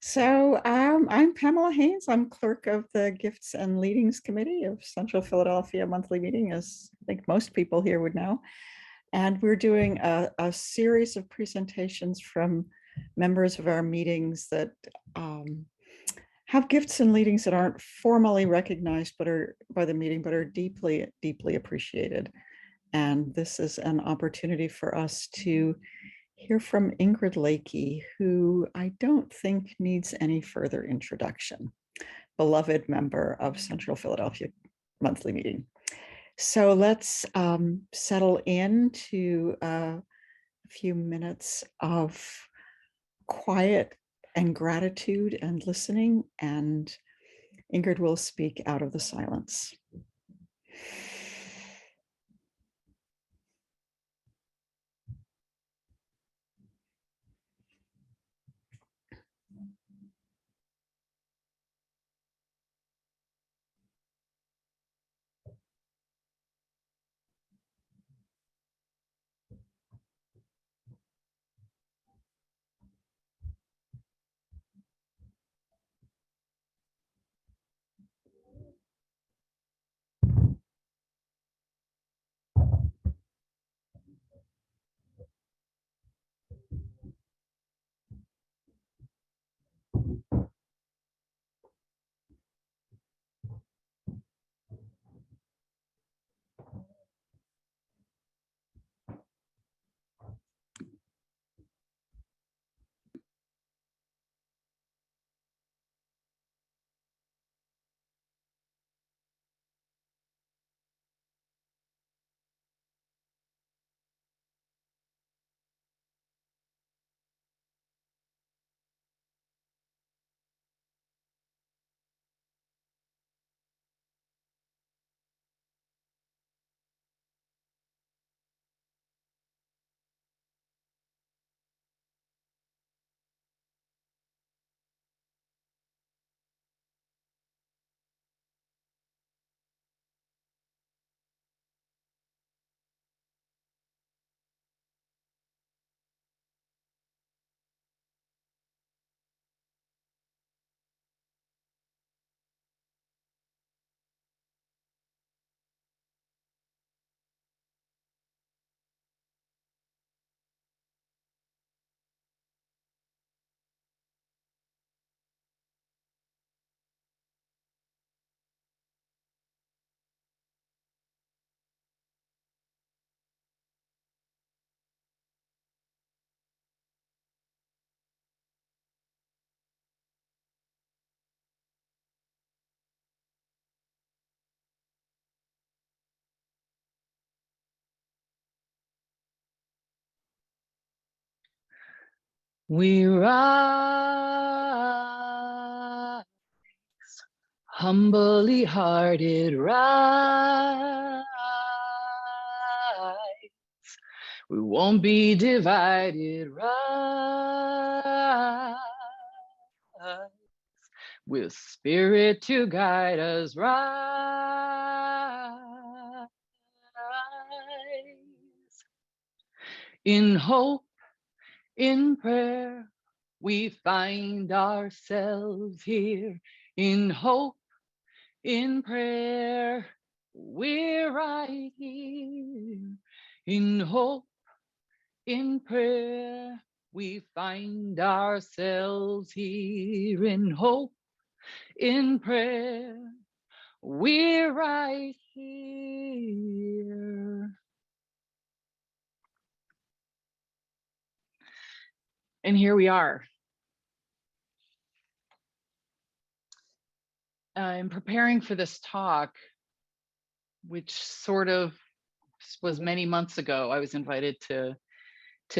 I'm Pamela Haynes. I'm clerk of the Gifts and Leadings Committee of Central Philadelphia monthly meeting, as I think most people here would know. And we're doing a series of presentations from members of our meetings that have gifts and leadings that aren't formally recognized but are by the meeting, but are deeply, deeply appreciated. And this is an opportunity for us to hear from Ingrid Lakey, who I don't think needs any further introduction, beloved member of Central Philadelphia monthly meeting. So let's settle into a few minutes of quiet and gratitude and listening, and Ingrid will speak out of the silence. We rise, humbly hearted rise. We won't be divided, rise. With spirit to guide us, rise. In hope, in prayer, we find ourselves here. In hope, in prayer, we're right here. In hope, in prayer, we find ourselves here. In hope, in prayer, we're right here. And here we are. I'm preparing for this talk, which sort of was many months ago. I was invited to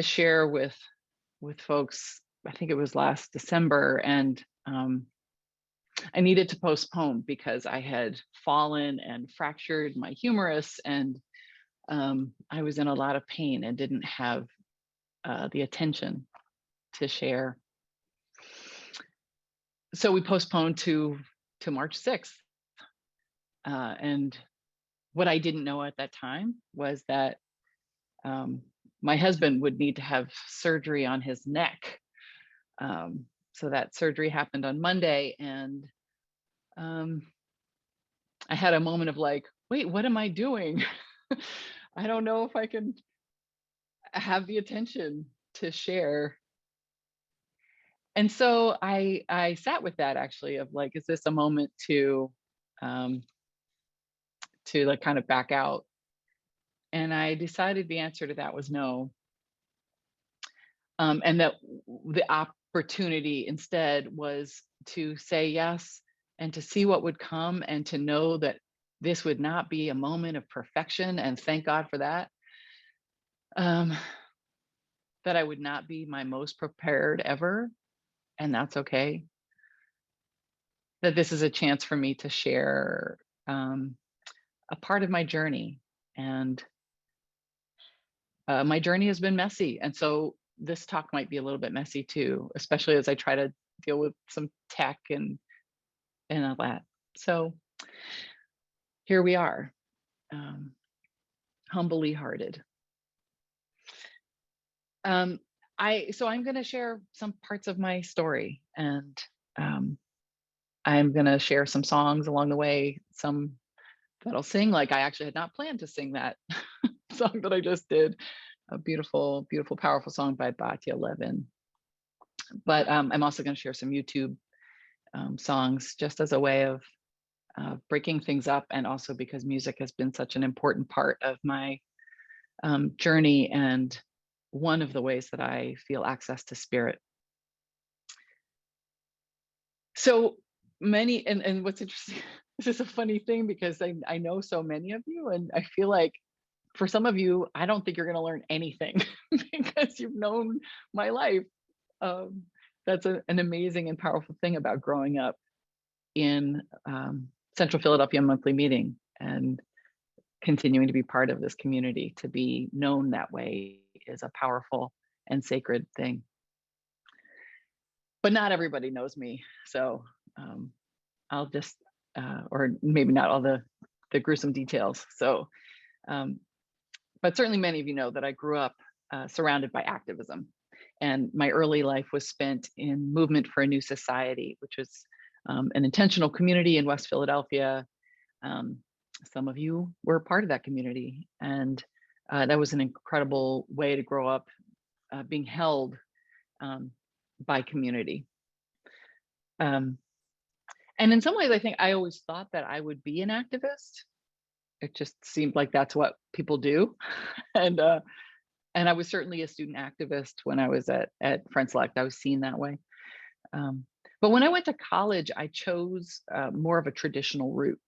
share with folks. I think it was last December, and I needed to postpone because I had fallen and fractured my humerus, and I was in a lot of pain and didn't have the attention to share. So we postponed to March 6th. And what I didn't know at that time was that my husband would need to have surgery on his neck. So so that surgery happened on Monday, and I had a moment of like, wait, what am I doing? I don't know if I can have the attention to share. And so I sat with that, actually, of like, is this a moment um, to like kind of back out? And I decided the answer to that was no. And that the opportunity instead was to say yes, and to see what would come, and to know that this would not be a moment of perfection, and thank God for that. Um, that I would not be my most prepared ever, and that's okay. That this is a chance for me to share a part of my journey, and my journey has been messy, and so this talk might be a little bit messy too, especially as I try to deal with some tech and all that. So here we are, um, humbly hearted. Um, I'm going to share some parts of my story, and um, I'm going to share some songs along the way, some that I'll sing. Like, I actually had not planned to sing that song that I just did, a beautiful, beautiful, powerful song by Batya Levin. But I'm also going to share some YouTube songs, just as a way of breaking things up, and also because music has been such an important part of my journey, and one of the ways that I feel access to spirit. So many, and what's interesting, this is a funny thing, because I know so many of you, and I feel like for some of you, I don't think you're going to learn anything because you've known my life. That's an amazing and powerful thing about growing up in Central Philadelphia Monthly Meeting, and continuing to be part of this community. To be known that way is a powerful and sacred thing. But not everybody knows me, so I'll just, or maybe not all the gruesome details. So, but certainly many of you know that I grew up surrounded by activism, and my early life was spent in Movement for a New Society, which was an intentional community in West Philadelphia. Some of you were part of that community, and that was an incredible way to grow up, being held by community. And in some ways, I think I always thought that I would be an activist. It just seemed like that's what people do. and I was certainly a student activist when I was at Friends Select. I was seen that way. But when I went to college, I chose more of a traditional route.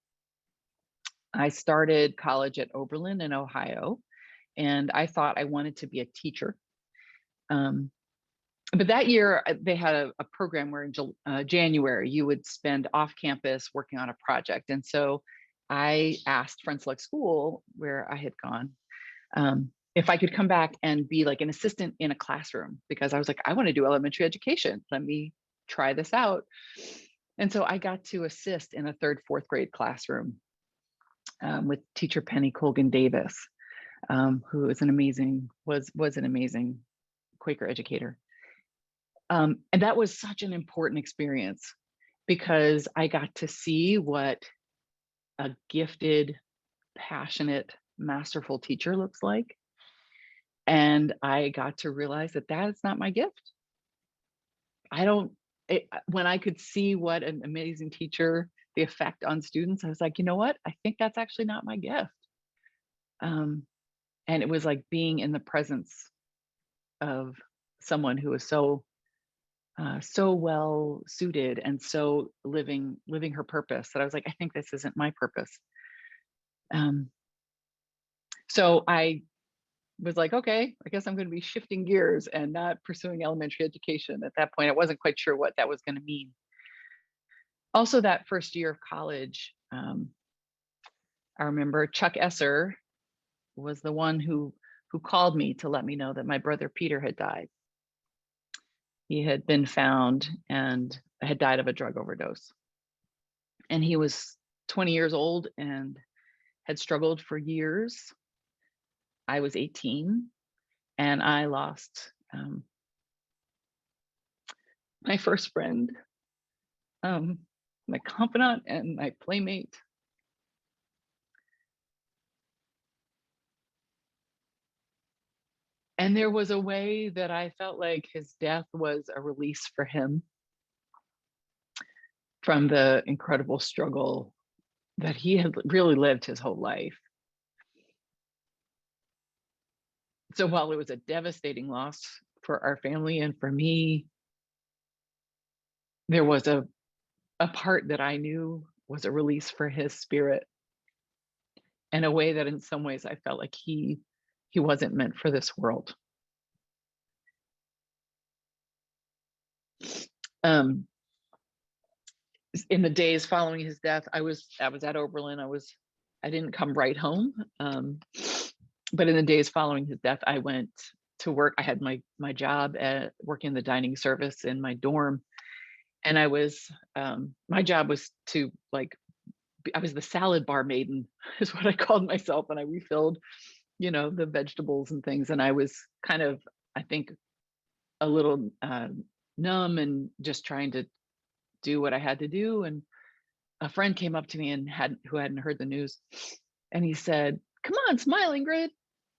I started college at Oberlin in Ohio, and I thought I wanted to be a teacher. But that year, they had a program where in January, you would spend off campus working on a project. And so I asked Friends Select School, where I had gone, if I could come back and be like an assistant in a classroom, because I was like, I want to do elementary education. Let me try this out. And so I got to assist in a 3rd, 4th grade classroom with teacher Penny Colgan Davis, who is was an amazing Quaker educator. And that was such an important experience, because I got to see what a gifted, passionate, masterful teacher looks like. And I got to realize that that's not my gift. When I could see what an amazing teacher, the effect on students, I was like, you know what? I think that's actually not my gift. And it was like being in the presence of someone who was so well suited, and so living her purpose, that I was like, I think this isn't my purpose. So I was like, okay, I guess I'm going to be shifting gears and not pursuing elementary education. At that point, I wasn't quite sure what that was going to mean. Also, that first year of college, I remember Chuck Esser was the one who called me to let me know that my brother Peter had died. He had been found and had died of a drug overdose. And he was 20 years old and had struggled for years. I was 18, and I lost my first friend, my confidant and my playmate. And there was a way that I felt like his death was a release for him from the incredible struggle that he had really lived his whole life. So while it was a devastating loss for our family and for me, there was a part that I knew was a release for his spirit, in a way that in some ways I felt like he wasn't meant for this world. In the days following his death, I was at Oberlin. I didn't come right home, but in the days following his death, I went to work. I had my job at working in the dining service in my dorm, and I was my job was to I was the salad bar maiden, is what I called myself, and I refilled, the vegetables and things. And I was kind of, I think, a little numb and just trying to do what I had to do. And a friend came up to me who hadn't heard the news, and he said, "Come on, smile, Ingrid.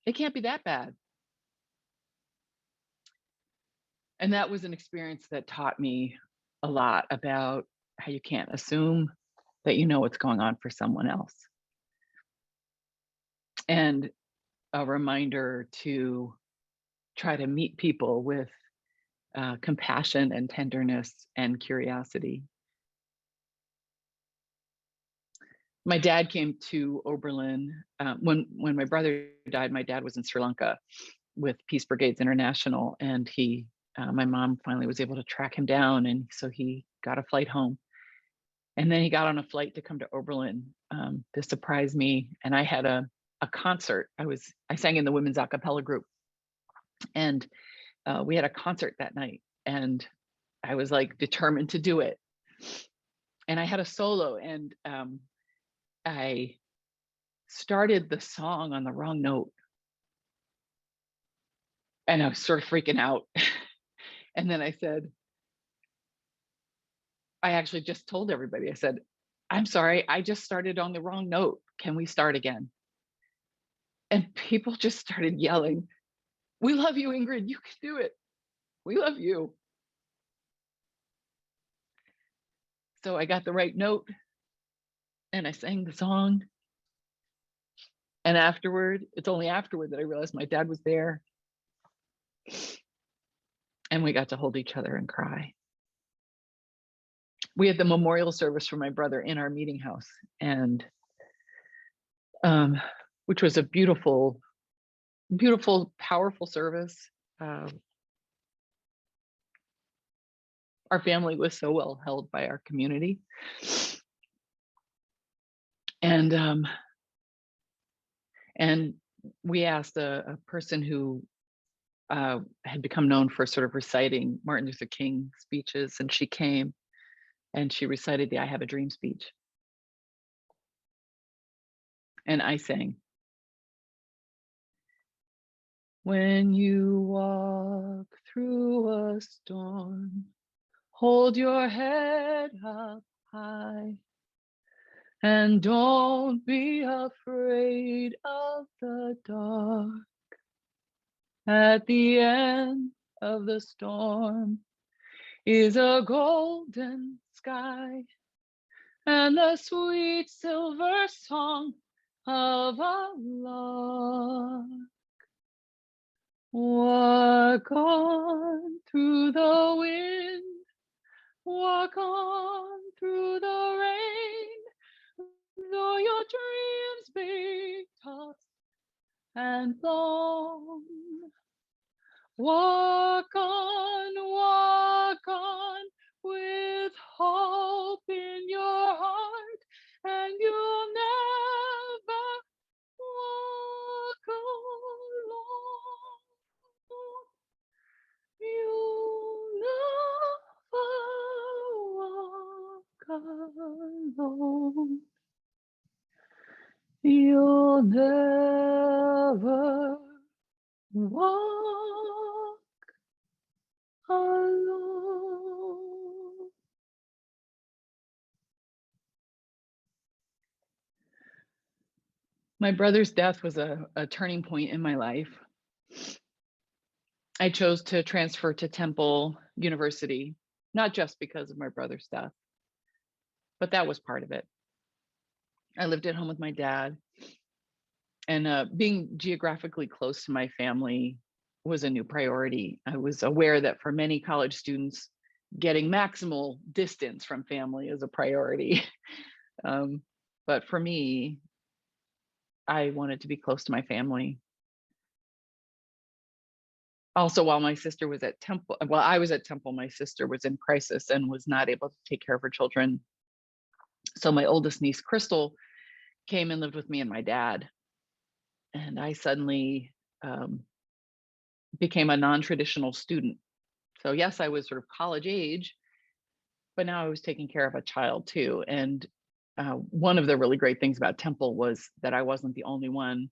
It can't be that bad." And that was an experience that taught me a lot about how you can't assume that you know what's going on for someone else. And a reminder to try to meet people with compassion and tenderness and curiosity. My dad came to Oberlin when my brother died. My dad was in Sri Lanka with Peace Brigades International, and my mom finally was able to track him down, and so he got a flight home. And then he got on a flight to come to Oberlin to surprise me. And I had a concert. I sang in the women's a cappella group, and we had a concert that night, and I was like determined to do it. And I had a solo, and I started the song on the wrong note, and I was sort of freaking out. And then I actually just told everybody, I said, "I'm sorry, I just started on the wrong note. Can we start again?" And people just started yelling, "We love you, Ingrid. You can do it. We love you." So I got the right note, and I sang the song. And it's only afterward that I realized my dad was there. And we got to hold each other and cry. We had the memorial service for my brother in our meeting house, and which was a beautiful, beautiful, powerful service. Our family was so well held by our community. And we asked a person who had become known for sort of reciting Martin Luther King speeches, and she came and she recited the "I Have a Dream" speech. And I sang, "When you walk through a storm, hold your head up high, and don't be afraid of the dark. At the end of the storm is a golden sky, and the sweet silver song of a lark. Walk on through the wind, walk on through the rain, though your dreams be tossed and blown. Walk on with hope in your heart, and you'll never walk alone. You'll never walk alone. You'll never walk alone." My brother's death was a turning point in my life. I chose to transfer to Temple University, not just because of my brother's death, but that was part of it. I lived at home with my dad, and being geographically close to my family was a new priority. I was aware that for many college students, getting maximal distance from family is a priority. But for me, I wanted to be close to my family. Also, while my sister was at Temple, while I was at Temple, my sister was in crisis and was not able to take care of her children. So my oldest niece, Crystal, came and lived with me and my dad. And I suddenly became a non-traditional student. So yes, I was sort of college age, but now I was taking care of a child too. And one of the really great things about Temple was that I wasn't the only one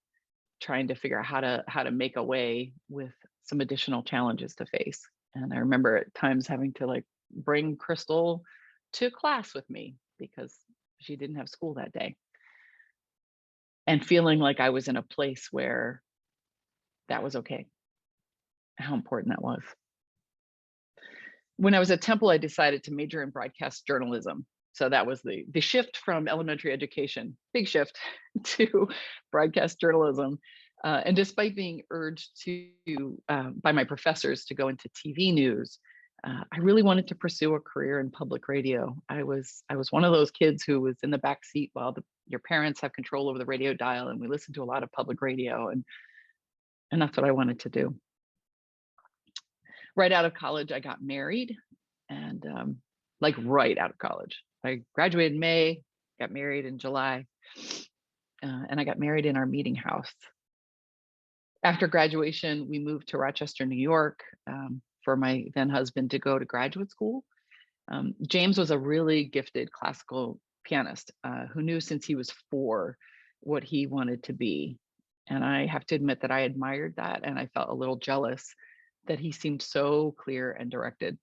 trying to figure out how to make a way with some additional challenges to face. And I remember at times having to like bring Crystal to class with me because she didn't have school that day, and feeling like I was in a place where that was okay, how important that was. When I was at Temple, I decided to major in broadcast journalism. So that was the shift from elementary education, big shift, to broadcast journalism. And despite being urged to by my professors to go into TV news, I really wanted to pursue a career in public radio. I was one of those kids who was in the back seat while your parents have control over the radio dial, and we listened to a lot of public radio, and that's what I wanted to do. Right out of college, I got married, and like right out of college. I graduated in May, got married in July, and I got married in our meeting house. After graduation, we moved to Rochester, New York, for my then husband to go to graduate school. James was a really gifted classical pianist who knew since he was 4 what he wanted to be. And I have to admit that I admired that, and I felt a little jealous that he seemed so clear and directed.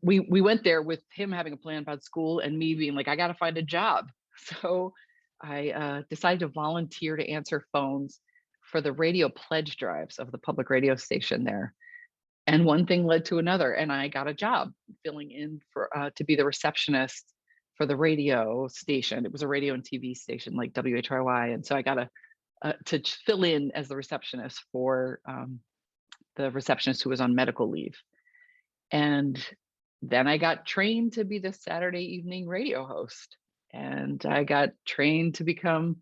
We went there with him having a plan about school and me being like, I got to find a job. So I decided to volunteer to answer phones for the radio pledge drives of the public radio station there. And one thing led to another, and I got a job filling in for to be the receptionist for the radio station. It was a radio and TV station like WHRY, and so I got to fill in as the receptionist for the receptionist who was on medical leave. And then I got trained to be the Saturday evening radio host, and I got trained to become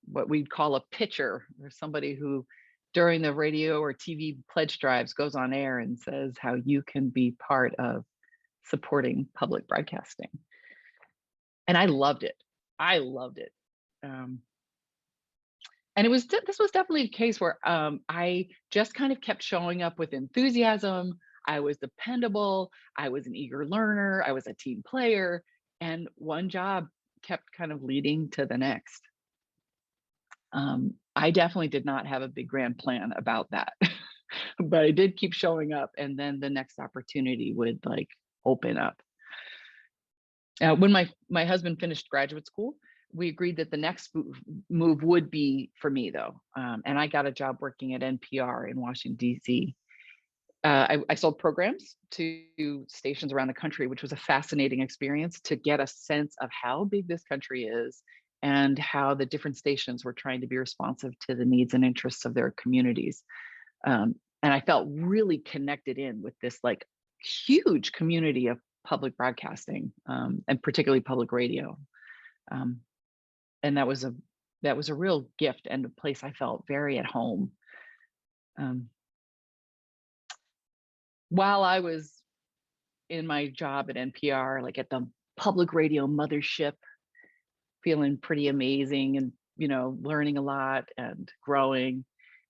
what we'd call a pitcher, or somebody who during the radio or TV pledge drives goes on air and says how you can be part of supporting public broadcasting. And I loved it. I loved it. And this was definitely a case where I just kind of kept showing up with enthusiasm. I was dependable. I was an eager learner. I was a team player. And one job kept kind of leading to the next. I definitely did not have a big grand plan about that, but I did keep showing up, and then the next opportunity would like open up. When my husband finished graduate school, we agreed that the next move would be for me though. And I got a job working at NPR in Washington, DC. I sold programs to stations around the country, which was a fascinating experience to get a sense of how big this country is and how the different stations were trying to be responsive to the needs and interests of their communities. And I felt really connected in with this like huge community of public broadcasting, and particularly public radio. And that was a real gift and a place I felt very at home. While I was in my job at NPR, like at the public radio mothership, feeling pretty amazing and learning a lot and growing,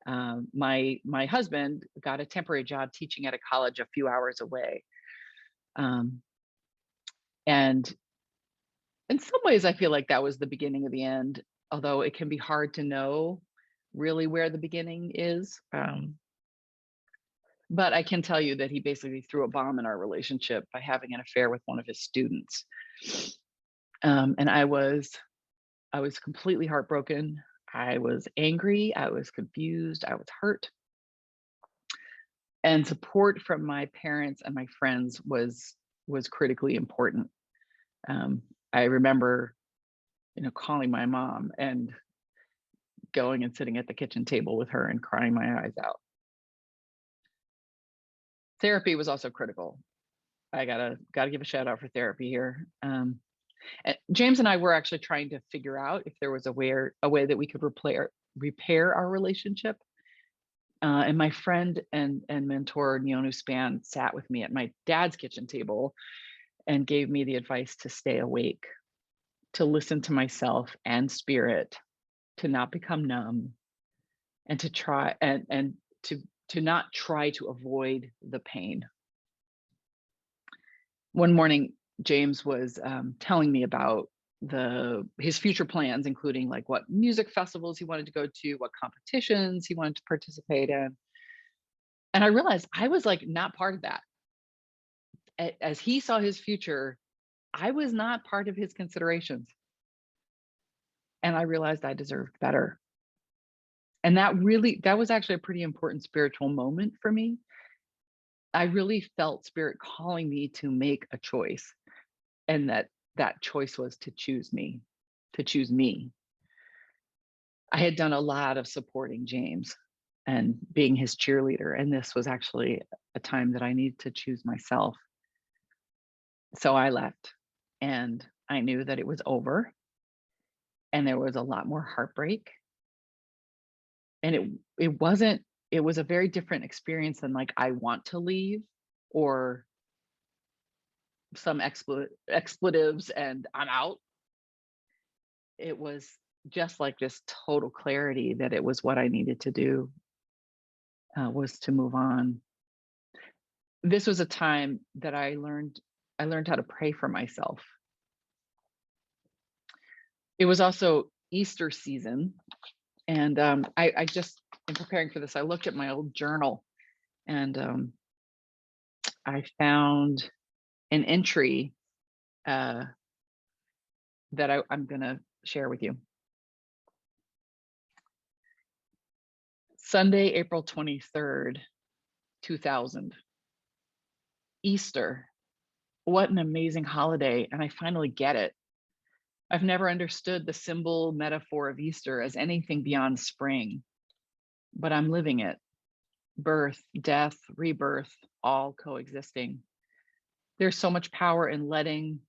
my husband got a temporary job teaching at a college a few hours away. And in some ways, I feel like that was the beginning of the end, although it can be hard to know really where the beginning is. But I can tell you that he basically threw a bomb in our relationship by having an affair with one of his students. And I was completely heartbroken. I was angry. I was confused. I was hurt. And support from my parents and my friends was critically important. Um, I remember, calling my mom and going and sitting at the kitchen table with her and crying my eyes out. Therapy was also critical. I gotta give a shout out for therapy here. James and I were actually trying to figure out if there was a way that we could repair our relationship. And my friend and mentor Neonu Span sat with me at my dad's kitchen table and gave me the advice to stay awake, to listen to myself and spirit, to not become numb, and to try and to not try to avoid the pain. One morning, James was telling me about his future plans, including like what music festivals he wanted to go to, what competitions he wanted to participate in. And I realized I was like not part of that. As he saw his future, I was not part of his considerations. And I realized I deserved better. And that was actually a pretty important spiritual moment for me. I really felt spirit calling me to make a choice, and that choice was to choose me, to choose me. I had done a lot of supporting James and being his cheerleader, and this was actually a time that I needed to choose myself. So I left, and I knew that it was over, and there was a lot more heartbreak, and it was a very different experience than like I want to leave, or some expletives and I'm out. It was just like this total clarity that it was what I needed to do, was to move on. This was a time that I learned how to pray for myself. It was also Easter season, and I just, in preparing for this, I looked at my old journal, and I found an entry that I'm going to share with you. Sunday, April 23rd, 2000. Easter. What an amazing holiday. And I finally get it. I've never understood the symbol metaphor of Easter as anything beyond spring, but I'm living it. Birth, death, rebirth, all coexisting. There's so much power in letting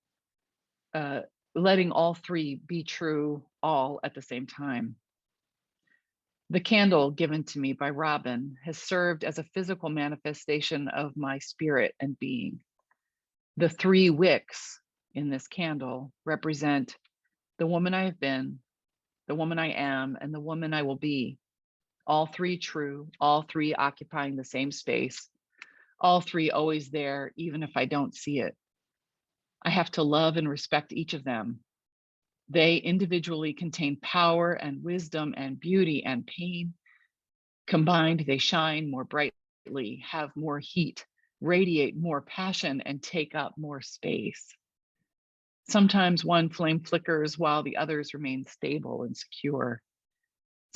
all three be true, all at the same time. The candle given to me by Robin has served as a physical manifestation of my spirit and being. The three wicks in this candle represent the woman I have been, the woman I am, and the woman I will be. All three true, all three occupying the same space, all three always there, even if I don't see it. I have to love and respect each of them. They individually contain power and wisdom and beauty and pain. Combined, they shine more brightly, have more heat, radiate more passion, and take up more space. Sometimes one flame flickers while the others remain stable and secure.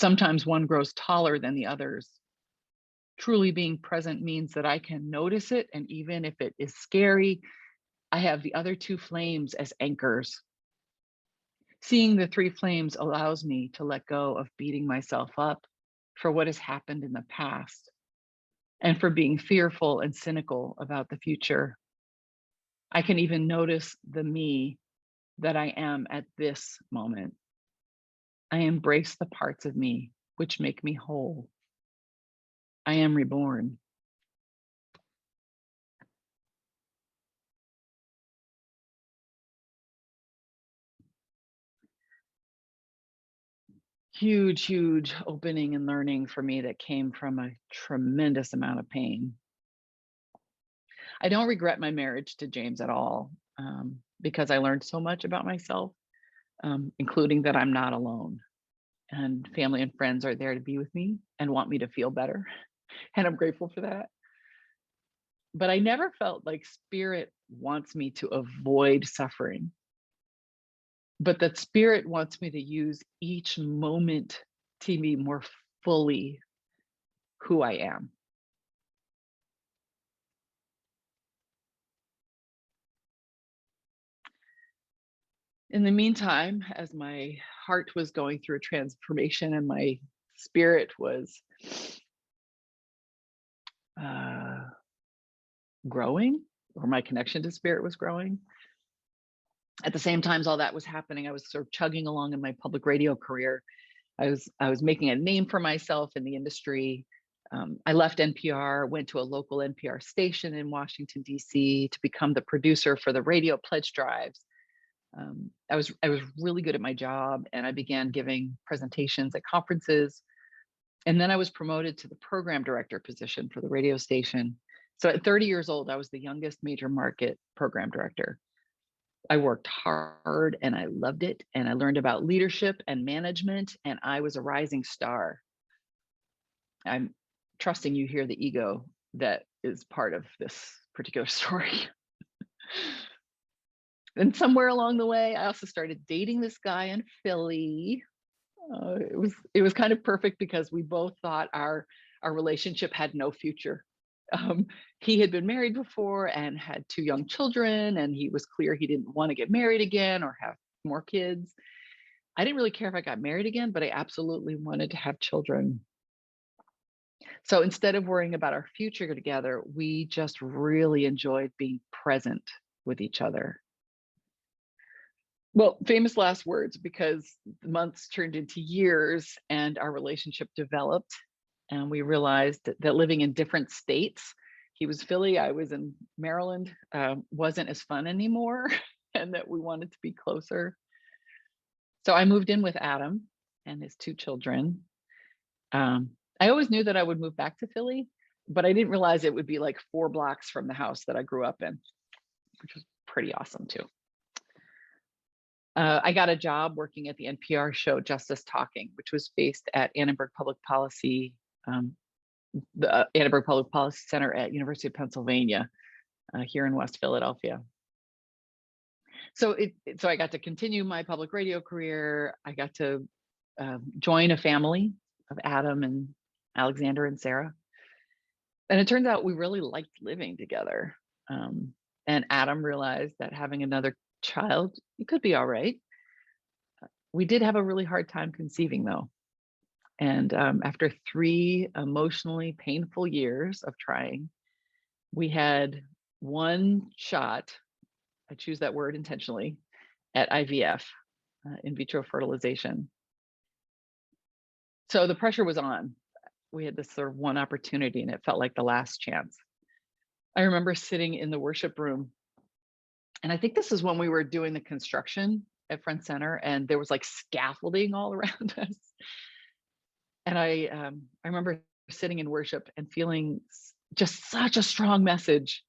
Sometimes one grows taller than the others. Truly being present means that I can notice it, and even if it is scary, I have the other two flames as anchors. Seeing the three flames allows me to let go of beating myself up for what has happened in the past and for being fearful and cynical about the future. I can even notice the me that I am at this moment. I embrace the parts of me which make me whole. I am reborn. Huge, huge opening and learning for me that came from a tremendous amount of pain. I don't regret my marriage to James at all, because I learned so much about myself, including that I'm not alone. And family and friends are there to be with me and want me to feel better. And I'm grateful for that. But I never felt like spirit wants me to avoid suffering. but that spirit wants me to use each moment to be more fully who I am. In the meantime, as my heart was going through a transformation and my spirit was growing, or my connection to spirit was growing, at the same time as all that was happening, I was sort of chugging along in my public radio career. I was making a name for myself in the industry. I left NPR, went to a local NPR station in Washington, D.C. to become the producer for the radio pledge drives. I was really good at my job, and I began giving presentations at conferences. And then I was promoted to the program director position for the radio station. So at 30 years old, I was the youngest major market program director. I worked hard and I loved it. And I learned about leadership and management, and I was a rising star. I'm trusting you hear the ego that is part of this particular story. And somewhere along the way, I also started dating this guy in Philly. It was kind of perfect because we both thought our relationship had no future. He had been married before and had 2 young children, and he was clear he didn't want to get married again or have more kids. I didn't really care if I got married again, but I absolutely wanted to have children. So instead of worrying about our future together, we just really enjoyed being present with each other. Well, famous last words, because the months turned into years and our relationship developed, and we realized that living in different states, he was Philly, I was in Maryland, wasn't as fun anymore, and that we wanted to be closer. So I moved in with Adam and his 2 children. I always knew that I would move back to Philly, but I didn't realize it would be like 4 blocks from the house that I grew up in, which was pretty awesome too. I got a job working at the NPR show Justice Talking, which was based at Annenberg Public Policy, the Annenberg Public Policy Center at University of Pennsylvania, here in West Philadelphia. So I got to continue my public radio career. I got to join a family of Adam and Alexander and Sarah. And it turns out we really liked living together. And Adam realized that having another child, it could be all right. We did have a really hard time conceiving though. And after 3 emotionally painful years of trying, we had 1 shot, I choose that word intentionally, at IVF, in vitro fertilization. So the pressure was on. We had this sort of 1 opportunity and it felt like the last chance. I remember sitting in the worship room, and I think this is when we were doing the construction at Front Center, and there was like scaffolding all around us. And I remember sitting in worship and feeling just such a strong message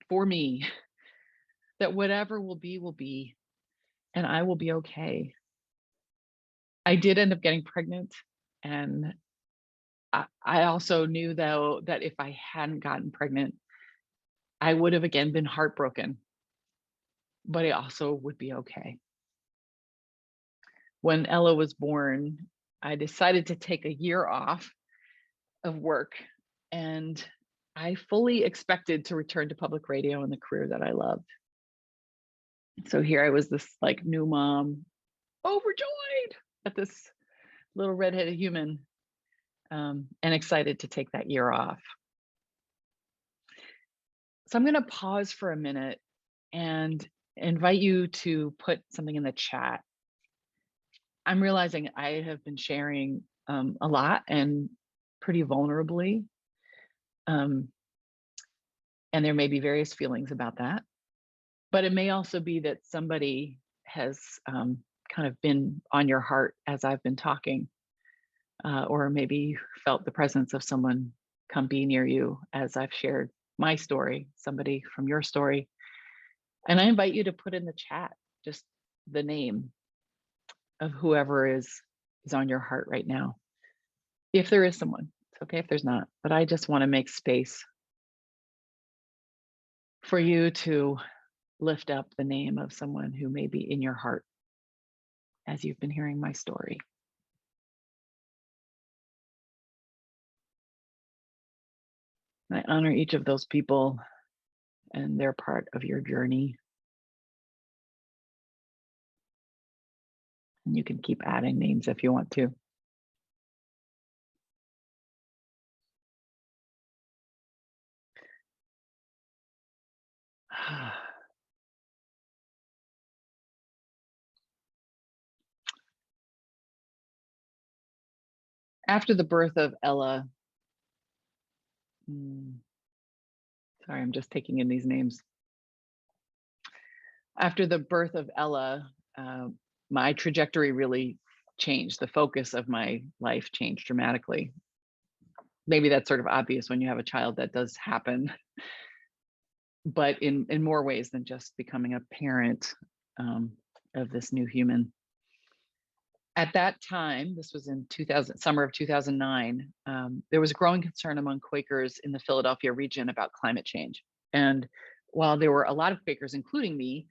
for me, that whatever will be, and I will be okay. I did end up getting pregnant, and I also knew though that if I hadn't gotten pregnant, I would have again been heartbroken, but I also would be okay. When Ella was born, I decided to take a year off of work, and I fully expected to return to public radio and the career that I loved. So here I was, this like new mom, overjoyed at this little redheaded human, and excited to take that year off. So I'm going to pause for a minute and invite you to put something in the chat. I'm realizing I have been sharing a lot and pretty vulnerably. And there may be various feelings about that. But it may also be that somebody has kind of been on your heart as I've been talking, or maybe you felt the presence of someone come be near you as I've shared my story, somebody from your story. And I invite you to put in the chat just the name of whoever is on your heart right now. If there is someone, it's okay if there's not, but I just want to make space for you to lift up the name of someone who may be in your heart as you've been hearing my story. I honor each of those people and they're part of your journey. And you can keep adding names if you want to. After the birth of Ella, sorry, I'm just taking in these names. After the birth of Ella, my trajectory really changed. The focus of my life changed dramatically. Maybe that's sort of obvious when you have a child. That does happen, but in more ways than just becoming a parent of this new human. At that time, this was in summer of 2009, there was a growing concern among Quakers in the Philadelphia region about climate change. And while there were a lot of Quakers, including me,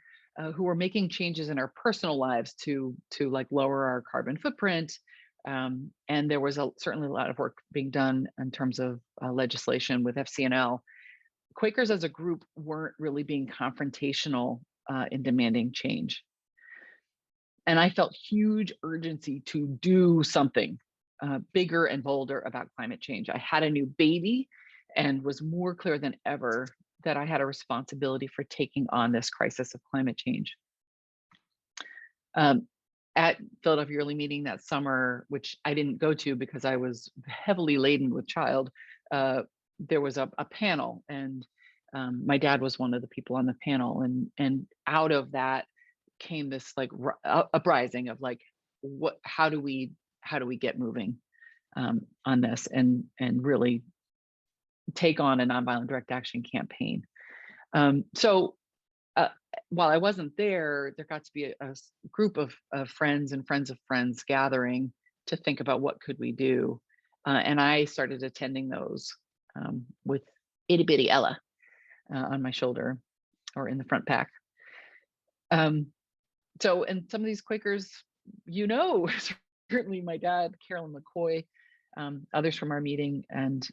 who were making changes in our personal lives to like lower our carbon footprint, and there was certainly a lot of work being done in terms of legislation with FCNL, Quakers as a group weren't really being confrontational in demanding change. And I felt huge urgency to do something bigger and bolder about climate change. I had a new baby and was more clear than ever that I had a responsibility for taking on this crisis of climate change. At Philadelphia Yearly Meeting that summer, which I didn't go to because I was heavily laden with child, there was a panel, and my dad was one of the people on the panel, and out of that came this like uprising of like, how do we get moving on this and really take on a nonviolent direct action campaign. So while I wasn't there got to be a group of friends and friends of friends gathering to think about what could we do. And I started attending those with itty bitty Ella on my shoulder or in the front pack. So, and some of these Quakers, certainly my dad, Carolyn McCoy, others from our meeting, and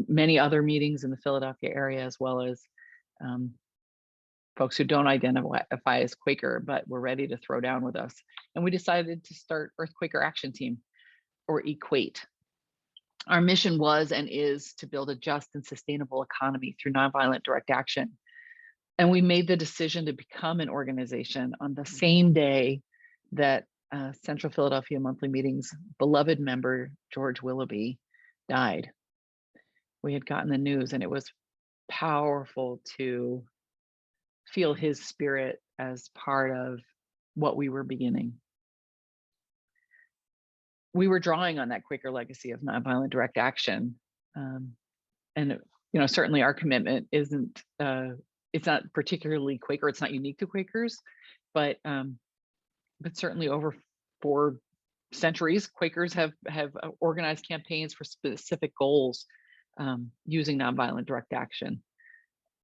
many other meetings in the Philadelphia area, as well as folks who don't identify as Quaker, but were ready to throw down with us. And we decided to start Earth Quaker Action Team, or EQUATE. Our mission was and is to build a just and sustainable economy through nonviolent direct action. And we made the decision to become an organization on the same day that Central Philadelphia Monthly Meeting's beloved member, George Willoughby, died. We had gotten the news, and it was powerful to feel his spirit as part of what we were beginning. We were drawing on that Quaker legacy of nonviolent direct action. And certainly our commitment isn't, it's not particularly Quaker, it's not unique to Quakers, but certainly over 4 centuries, Quakers have organized campaigns for specific goals using nonviolent direct action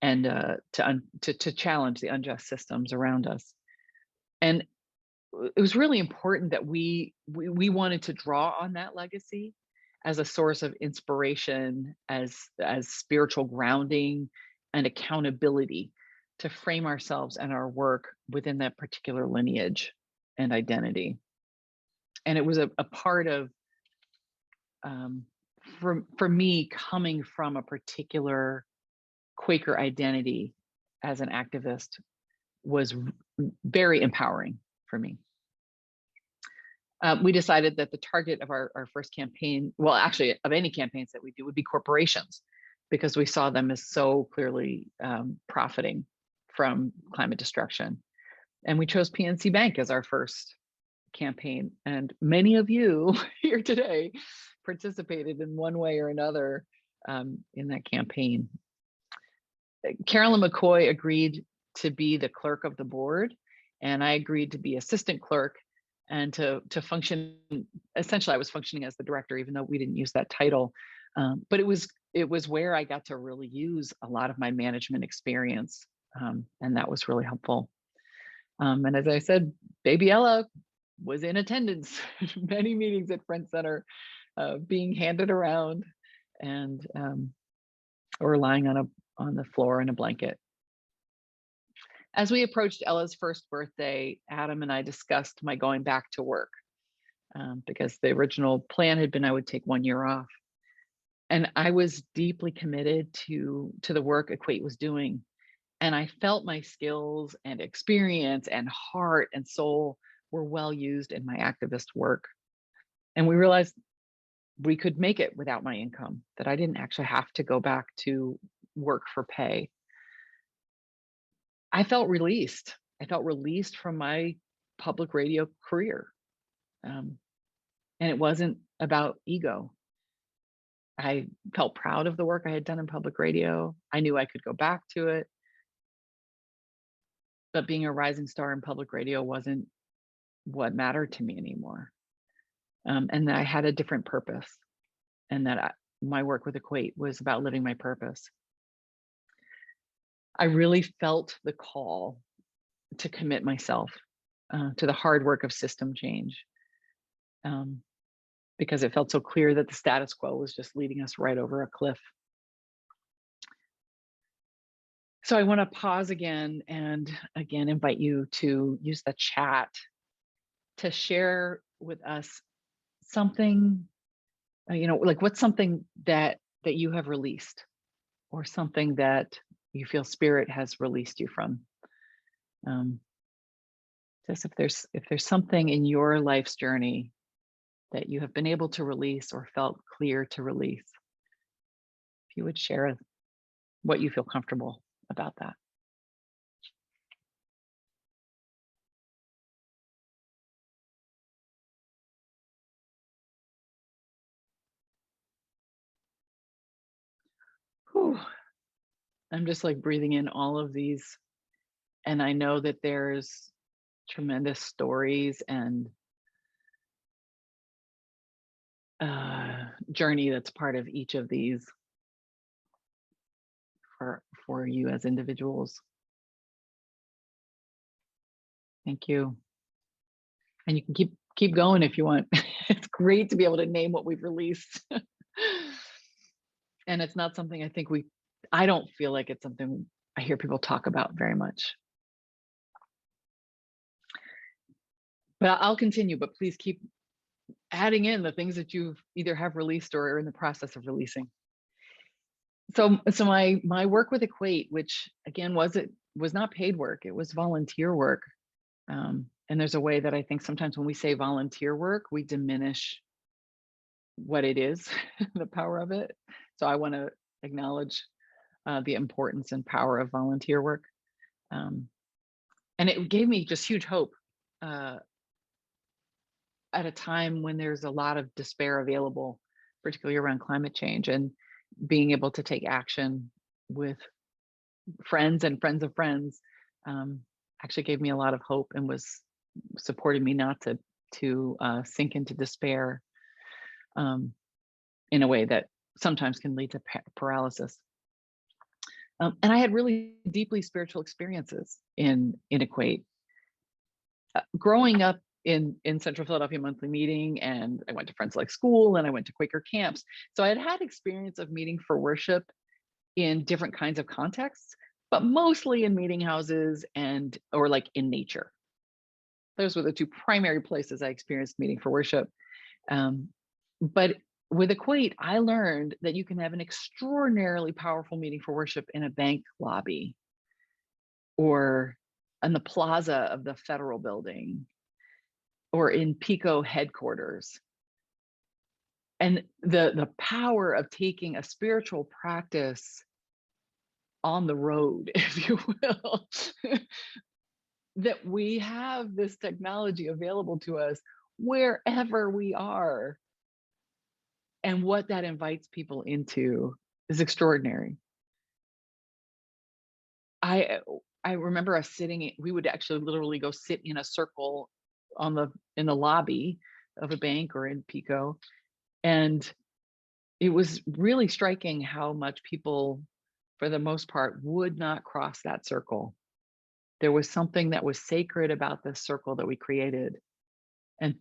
and to challenge the unjust systems around us. And it was really important that we wanted to draw on that legacy as a source of inspiration, as spiritual grounding and accountability to frame ourselves and our work within that particular lineage and identity. And it was a part of, for me, coming from a particular Quaker identity as an activist was very empowering for me. We decided that the target of our first campaign, well, actually of any campaigns that we do, would be corporations, because we saw them as so clearly profiting from climate destruction. And we chose PNC Bank as our first campaign. And many of you here today participated in one way or another in that campaign. Carolyn McCoy agreed to be the clerk of the board, and I agreed to be assistant clerk and to function. Essentially, I was functioning as the director, even though we didn't use that title. But it was where I got to really use a lot of my management experience And that was really helpful. And as I said, baby Ella was in attendance many meetings at Friends Center, being handed around and or lying on the floor in a blanket. As we approached Ella's first birthday, Adam and I discussed my going back to work, because the original plan had been I would take 1 year off. And I was deeply committed to the work Equate was doing. And I felt my skills and experience and heart and soul were well used in my activist work. And we realized we could make it without my income, that I didn't actually have to go back to work for pay. I felt released. I felt released from my public radio career. And it wasn't about ego. I felt proud of the work I had done in public radio. I knew I could go back to it. But being a rising star in public radio wasn't what mattered to me anymore. And that I had a different purpose, and that my work with Equate was about living my purpose. I really felt the call to commit myself to the hard work of system change, because it felt so clear that the status quo was just leading us right over a cliff. So I want to pause again and again invite you to use the chat to share with us something, like what's something that you have released, or something that you feel spirit has released you from. Just if there's something in your life's journey that you have been able to release or felt clear to release, if you would share what you feel comfortable about that. Whew. I'm just like breathing in all of these, and I know that there's tremendous stories and journey that's part of each of these for you as individuals. Thank you. And you can keep going if you want. It's great to be able to name what we've released. And it's not something I don't feel like it's something I hear people talk about very much. But I'll continue, but please keep adding in the things that you've either have released or are in the process of releasing. So my work with Equate, which again was not paid work, it was volunteer work. And there's a way that I think sometimes when we say volunteer work, we diminish what it is, the power of it. So I want to acknowledge the importance and power of volunteer work. And it gave me just huge hope at a time when there's a lot of despair available, particularly around climate change, and being able to take action with friends and friends of friends actually gave me a lot of hope and was supporting me not to sink into despair in a way that sometimes can lead to paralysis. And I had really deeply spiritual experiences in Equate. Growing up in Central Philadelphia Monthly Meeting, and I went to Friends Like School, and I went to Quaker camps. So I had experience of meeting for worship in different kinds of contexts, but mostly in meeting houses or like in nature. Those were the two primary places I experienced meeting for worship. But with Equate, I learned that you can have an extraordinarily powerful meeting for worship in a bank lobby, or in the plaza of the federal building, or in PICO headquarters. And the power of taking a spiritual practice on the road, if you will, that we have this technology available to us wherever we are. And what that invites people into is extraordinary. I remember us sitting, we would actually literally go sit in a circle in the lobby of a bank or in PICO. And it was really striking how much people for the most part, would not cross that circle. There was something that was sacred about this circle that we created, and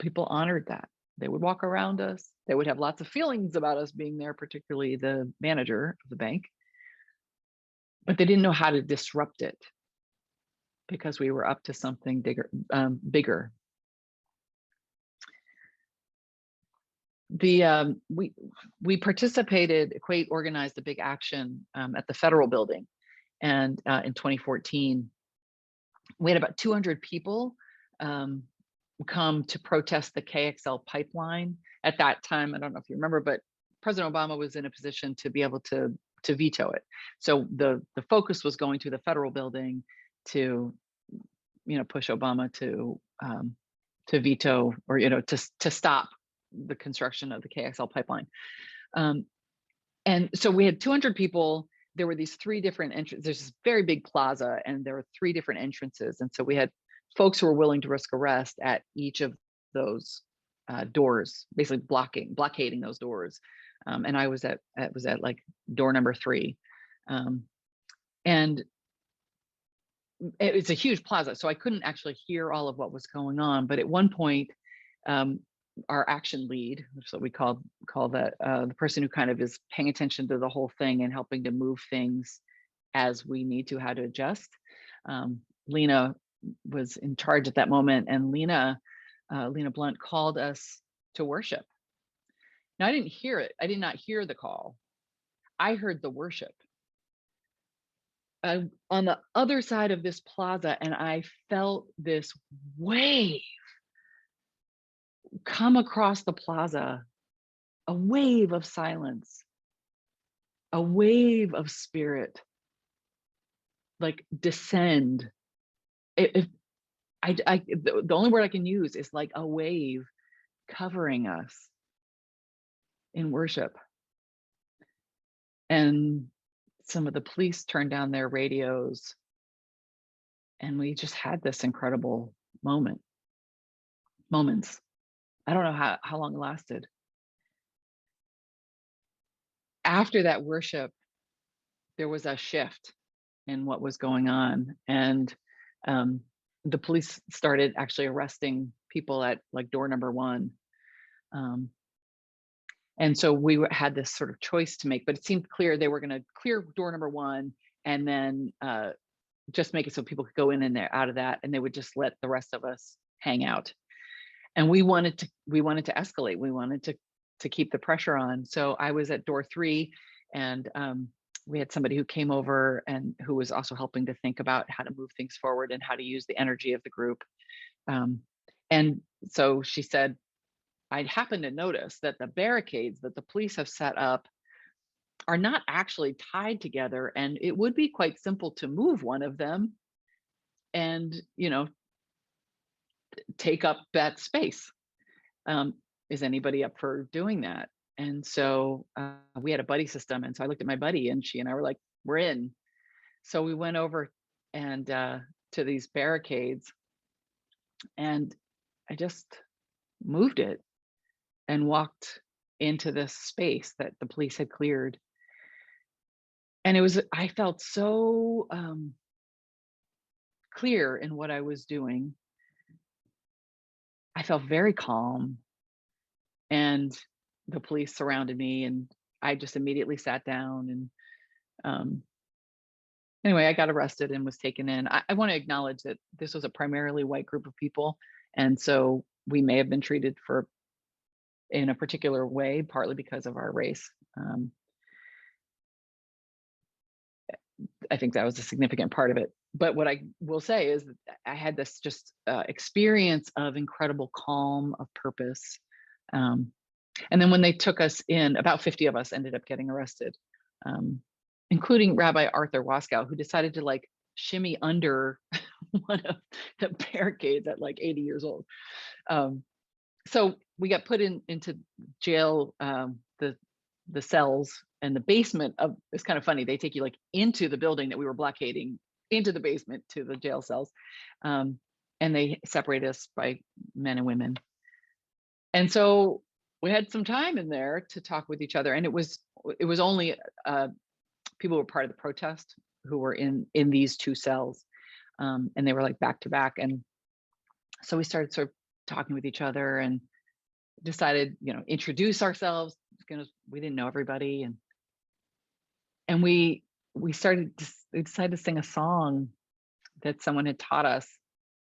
people honored that. They would walk around us. They would have lots of feelings about us being there, particularly the manager of the bank, but they didn't know how to disrupt it because we were up to something bigger. We participated. Equate organized a big action at the federal building, and in 2014, we had about 200 people come to protest the KXL pipeline. At that time, I don't know if you remember, but President Obama was in a position to be able to veto it. So the focus was going to the federal building to, push Obama to veto, or to stop the construction of the KXL pipeline. And so we had 200 people. There were these 3 different entrances. There's this very big plaza, and there were 3 different entrances. And so we had folks who were willing to risk arrest at each of those doors, basically blockading those doors. And I was at like door number 3. And it's a huge plaza, so I couldn't actually hear all of what was going on. But at one point, our action lead, which is what we call that, the person who kind of is paying attention to the whole thing and helping to move things as we need to, how to adjust. Lena was in charge at that moment, and Lena Blunt called us to worship. Now, I didn't hear it. I did not hear the call. I heard the worship on the other side of this plaza, and I felt this wave come across the plaza, a wave of silence, a wave of spirit, like descend. The only word I can use is like a wave covering us in worship. And some of the police turned down their radios, and we just had this incredible moments. I don't know how long it lasted. After that worship, there was a shift in what was going on, and the police started actually arresting people at like door number 1. And so we had this sort of choice to make, but it seemed clear they were going to clear door number 1 and then just make it so people could go in and out of that, and they would just let the rest of us hang out. And we wanted to escalate. We wanted to keep the pressure on. So I was at door 3, and we had somebody who came over and who was also helping to think about how to move things forward and how to use the energy of the group. And so she said, I'd happened to notice that the barricades that the police have set up are not actually tied together, and it would be quite simple to move one of them and, take up that space. Is anybody up for doing that? And so we had a buddy system. And so I looked at my buddy, and she and I were like, we're in. So we went over and to these barricades, and I just moved it and walked into this space that the police had cleared. And I felt so clear in what I was doing. I felt very calm, and the police surrounded me, and I just immediately sat down. And anyway, I got arrested and was taken in. I want to acknowledge that this was a primarily white group of people, and so we may have been treated in a particular way, partly because of our race. I think that was a significant part of it. But what I will say is that I had this just experience of incredible calm, of purpose. And then when they took us in, about 50 of us ended up getting arrested, including Rabbi Arthur Waskow, who decided to like shimmy under one of the barricades at like 80 years old. So we got put into jail, the cells and the basement of, it's kind of funny, they take you like into the building that we were blockading, into the basement to the jail cells. And they separate us by men and women. And so we had some time in there to talk with each other. And it was only people who were part of the protest who were in these two cells, and they were like back to back. And so we started sort of talking with each other and decided, introduce ourselves, because we didn't know everybody, and we decided to sing a song that someone had taught us.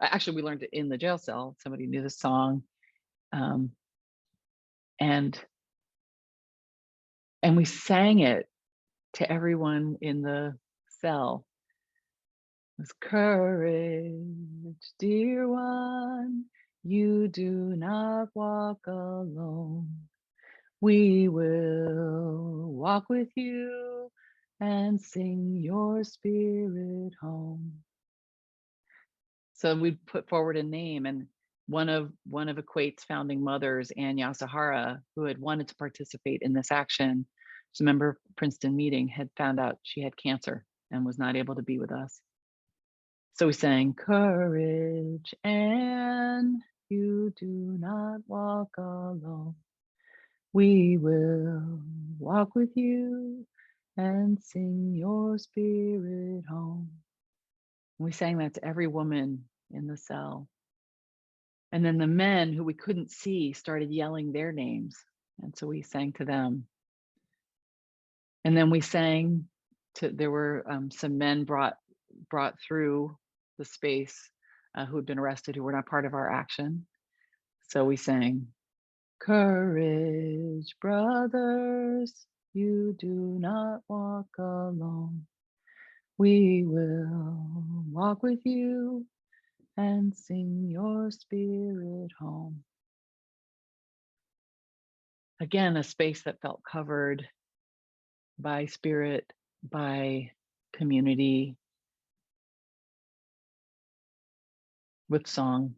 Actually, we learned it in the jail cell. Somebody knew the song, and we sang it to everyone in the cell. It was, courage, dear one, you do not walk alone. We will walk with you and sing your spirit home. So we put forward a name, and one of Equate's founding mothers, Ann Yasuhara, who had wanted to participate in this action, she's a member of Princeton meeting, had found out she had cancer and was not able to be with us. So we sang, courage, Ann, you do not walk alone. We will walk with you and sing your spirit home. We sang that to every woman in the cell. And then the men who we couldn't see started yelling their names. And so we sang to them. And then we sang there were some men brought through the space who had been arrested, who were not part of our action. So we sang, courage, brothers, you do not walk alone. We will walk with you and sing your spirit home. Again, a space that felt covered by spirit, by community, with song.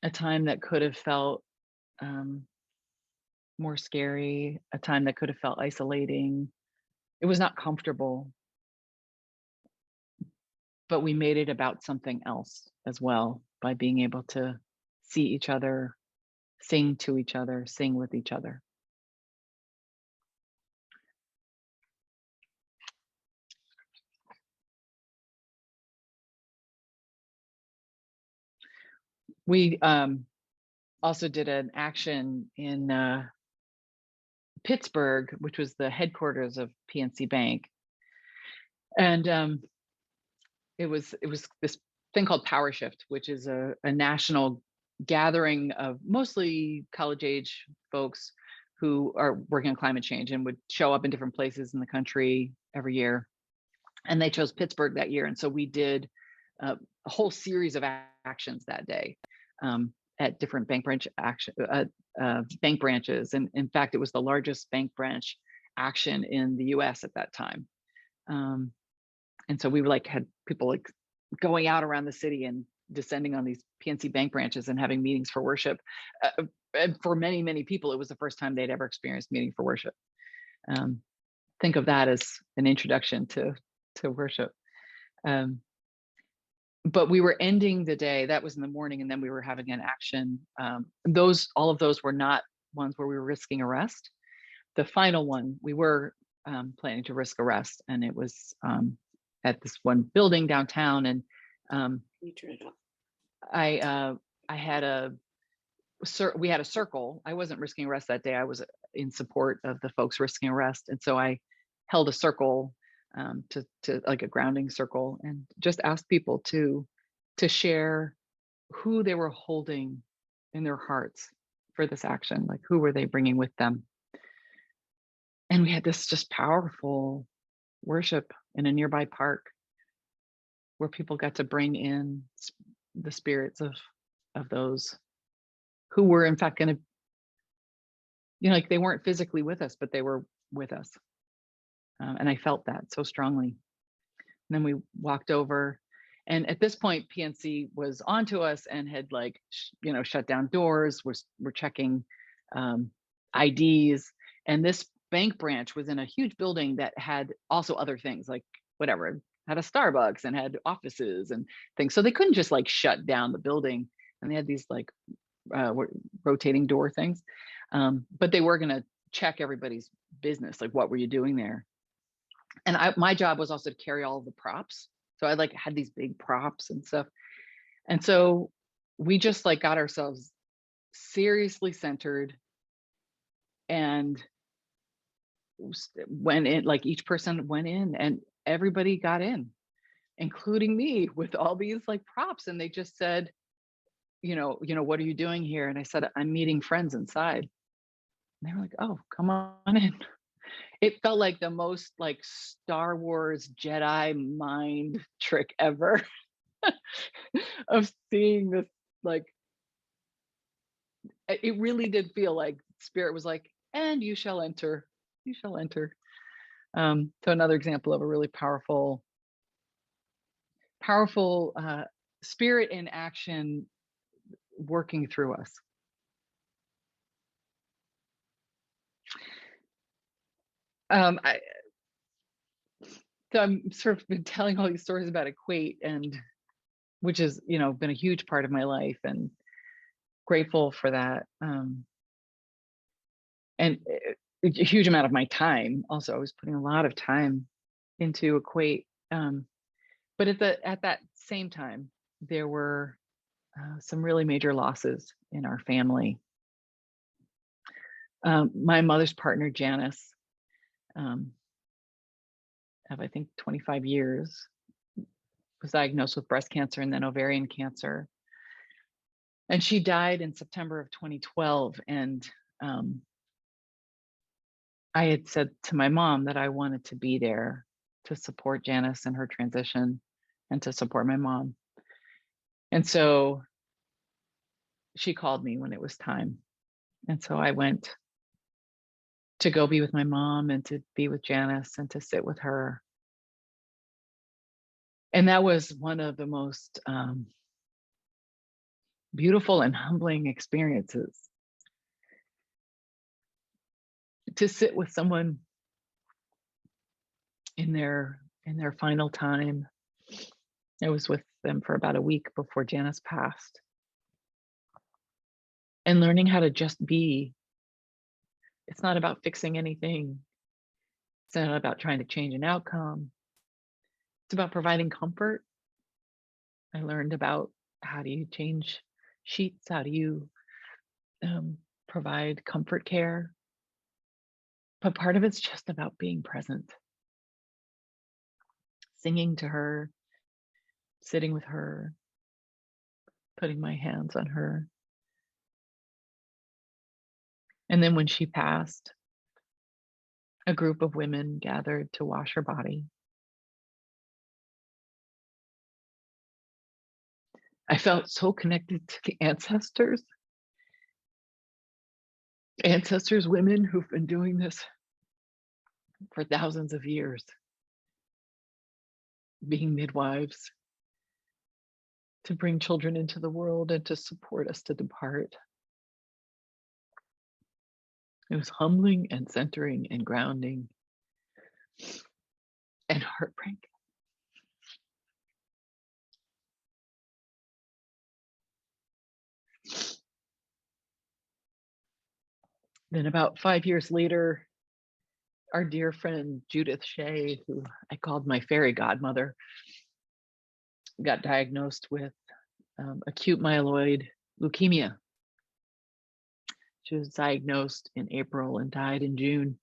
A time that could have felt more scary, a time that could have felt isolating. It was not comfortable, but we made it about something else as well by being able to see each other, sing to each other, sing with each other. We also did an action in Pittsburgh, which was the headquarters of PNC Bank. And it was this thing called Power Shift, which is a national gathering of mostly college age folks who are working on climate change and would show up in different places in the country every year. And they chose Pittsburgh that year. And so we did a whole series of actions that day at different bank branches. And in fact, it was the largest bank branch action in the US at that time. And so we were had people going out around the city and descending on these PNC Bank branches and having meetings for worship. And for many, many people, it was the first time they'd ever experienced meeting for worship. Think of that as an introduction to worship. But we were ending the day, that was in the morning, and then we were having an action. All of those were not ones where we were risking arrest. The final one, we were planning to risk arrest, and it was at this one building downtown. And we had a circle. I wasn't risking arrest that day. I was in support of the folks risking arrest, and so I held a circle to like a grounding circle, and just asked people to share who they were holding in their hearts for this action. Like, who were they bringing with them? And we had this just powerful worship in a nearby park where people got to bring in the spirits of those who were in fact going to, they weren't physically with us, but they were with us. And I felt that so strongly. And then we walked over, and at this point, PNC was onto us and had shut down doors. We're checking IDs, and this bank branch was in a huge building that had also other things, had a Starbucks and had offices and things. So they couldn't just shut down the building, and they had these rotating door things. But they were going to check everybody's business, like, what were you doing there? And my job was also to carry all of the props. So I like had these big props and stuff. And so we just like got ourselves seriously centered and went in, like each person went in and everybody got in, including me with all these like props. And they just said, what are you doing here? And I said, I'm meeting friends inside. And they were like, oh, come on in. It felt like the most like Star Wars Jedi mind trick ever of seeing this. Like, it really did feel like Spirit was like, and you shall enter, you shall enter. So another example of a really powerful Spirit in action working through us. So I'm sort of been telling all these stories about Equate, and which has, been a huge part of my life, and grateful for that. And a huge amount of my time. Also, I was putting a lot of time into Equate. But at that same time, there were some really major losses in our family. My mother's partner, Janice, of I think 25 years, was diagnosed with breast cancer and then ovarian cancer. And she died in September of 2012. And I had said to my mom that I wanted to be there to support Janice in her transition and to support my mom. And so she called me when it was time. And so I went to go be with my mom and to be with Janice and to sit with her. And that was one of the most beautiful and humbling experiences, to sit with someone in their final time. I was with them for about a week before Janice passed, and learning how to just be. It's not about fixing anything. It's not about trying to change an outcome. It's about providing comfort. I learned about how do you change sheets? How do you provide comfort care? But part of it's just about being present, singing to her, sitting with her, putting my hands on her. And then when she passed, a group of women gathered to wash her body. I felt so connected to the ancestors, women who've been doing this for thousands of years, being midwives, to bring children into the world and to support us to depart. It was humbling and centering and grounding and heartbreaking. Then about 5 years later, our dear friend Judith Shea, who I called my fairy godmother, got diagnosed with acute myeloid leukemia. She was diagnosed in April and died in June.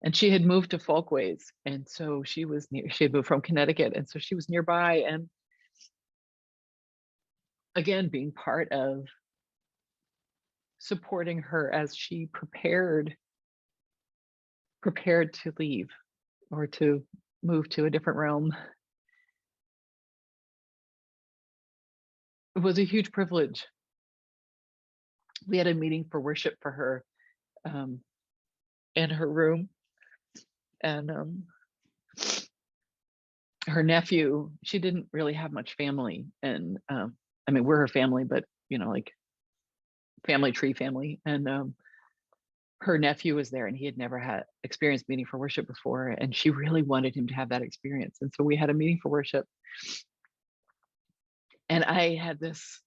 And she had moved to Folkways, and so she had moved from Connecticut, and so she was nearby. And again, being part of supporting her as she prepared to leave or to move to a different realm. It was a huge privilege. We had a meeting for worship for her in her room, and her nephew, she didn't really have much family, and I mean, we're her family, but like family tree family, and her nephew was there, and he had never had experienced meeting for worship before, and she really wanted him to have that experience. And so we had a meeting for worship, and I had this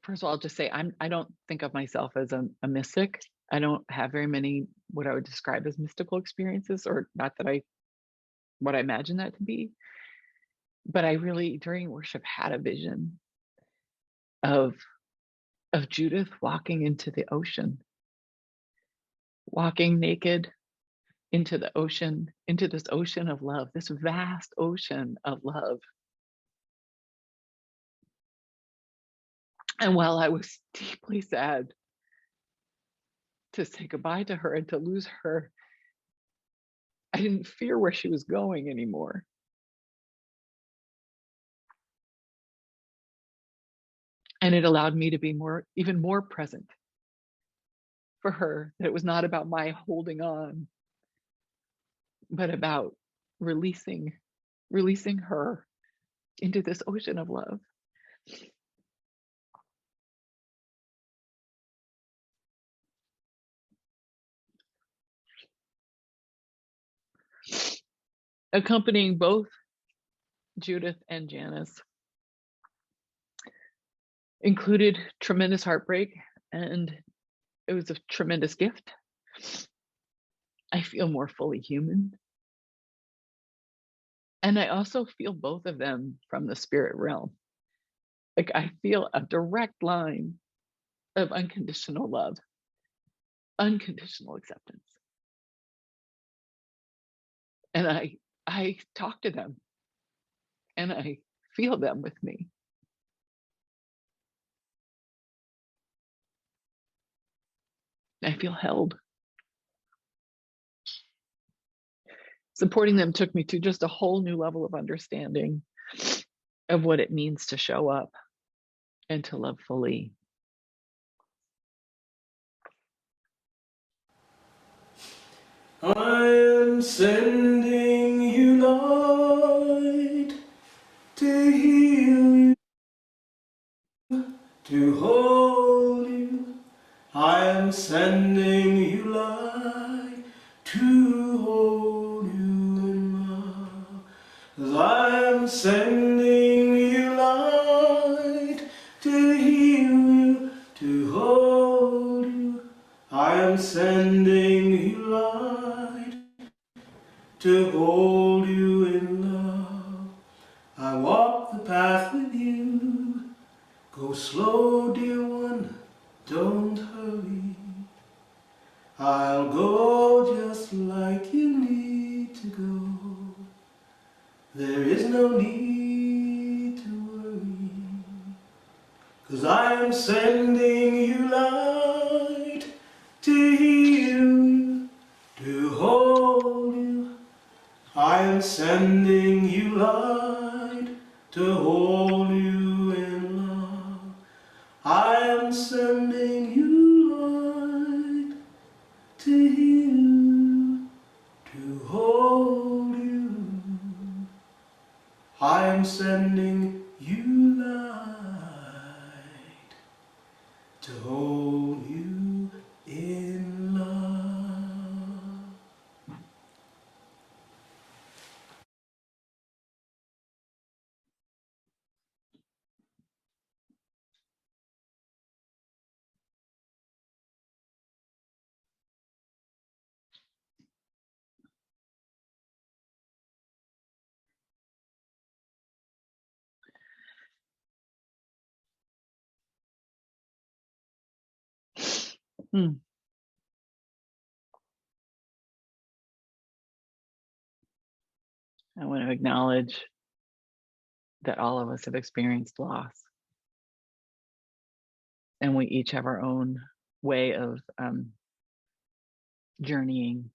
first of all, I'll just say I don't think of myself as a mystic. I don't have very many what I would describe as mystical experiences, or not that what I imagine that to be. But I really, during worship, had a vision of Judith walking into the ocean, walking naked into the ocean, into this ocean of love, this vast ocean of love. And while I was deeply sad to say goodbye to her and to lose her, I didn't fear where she was going anymore. And it allowed me to be even more present for her, that it was not about my holding on, but about releasing her into this ocean of love. Accompanying both Judith and Janice included tremendous heartbreak, and it was a tremendous gift. I feel more fully human. And I also feel both of them from the spirit realm. Like, I feel a direct line of unconditional love, unconditional acceptance. And I talk to them and I feel them with me. I feel held. Supporting them took me to just a whole new level of understanding of what it means to show up and to love fully. I am sending you light to heal you, to hold you. I am sending you light to hold you in love. 'Cause I am sending you light to heal you, to hold you. I am sending you light to hold you in love. I walk the path with you. Go slow, dear one, don't hurry. I'll go just like you need to go. There is no need to worry, 'cause I am sending you light to heal you, to hold you. I am sending you light to hold you in love. I am sending you light to heal you, to hold you. I am sending you light to hold you in love. I want to acknowledge that all of us have experienced loss, and we each have our own way of journeying.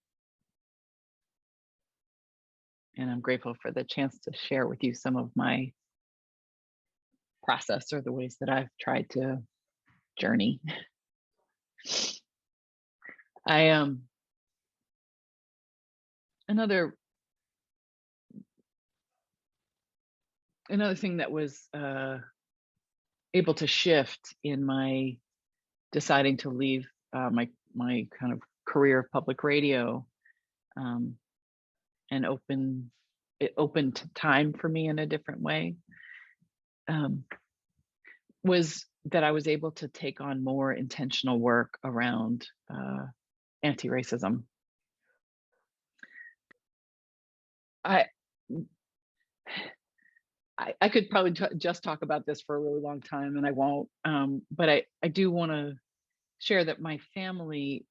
And I'm grateful for the chance to share with you some of my process, or the ways that I've tried to journey. I another thing that was able to shift in my deciding to leave my kind of career of public radio, and it opened time for me in a different way, was that I was able to take on more intentional work around anti-racism. I I could probably just talk about this for a really long time, and I won't. But I do want to share that my family.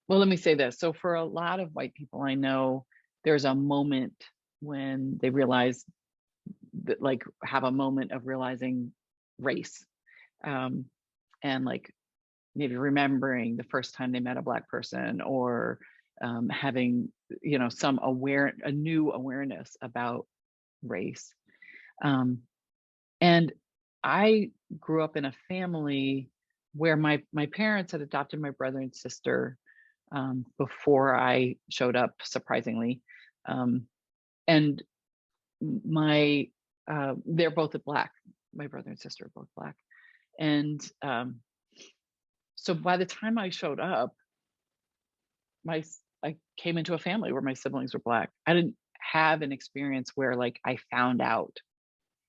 Well, let me say this. So for a lot of white people I know, there's a moment when they realize that, like, have a moment of realizing race, um, and like maybe remembering the first time they met a Black person, or having, a new awareness about race. Um, and I grew up in a family where my parents had adopted my brother and sister before I showed up, surprisingly. Um, and my they're both Black. My brother and sister are both Black. And so by the time I showed up, I came into a family where my siblings were Black. I didn't have an experience where, like, I found out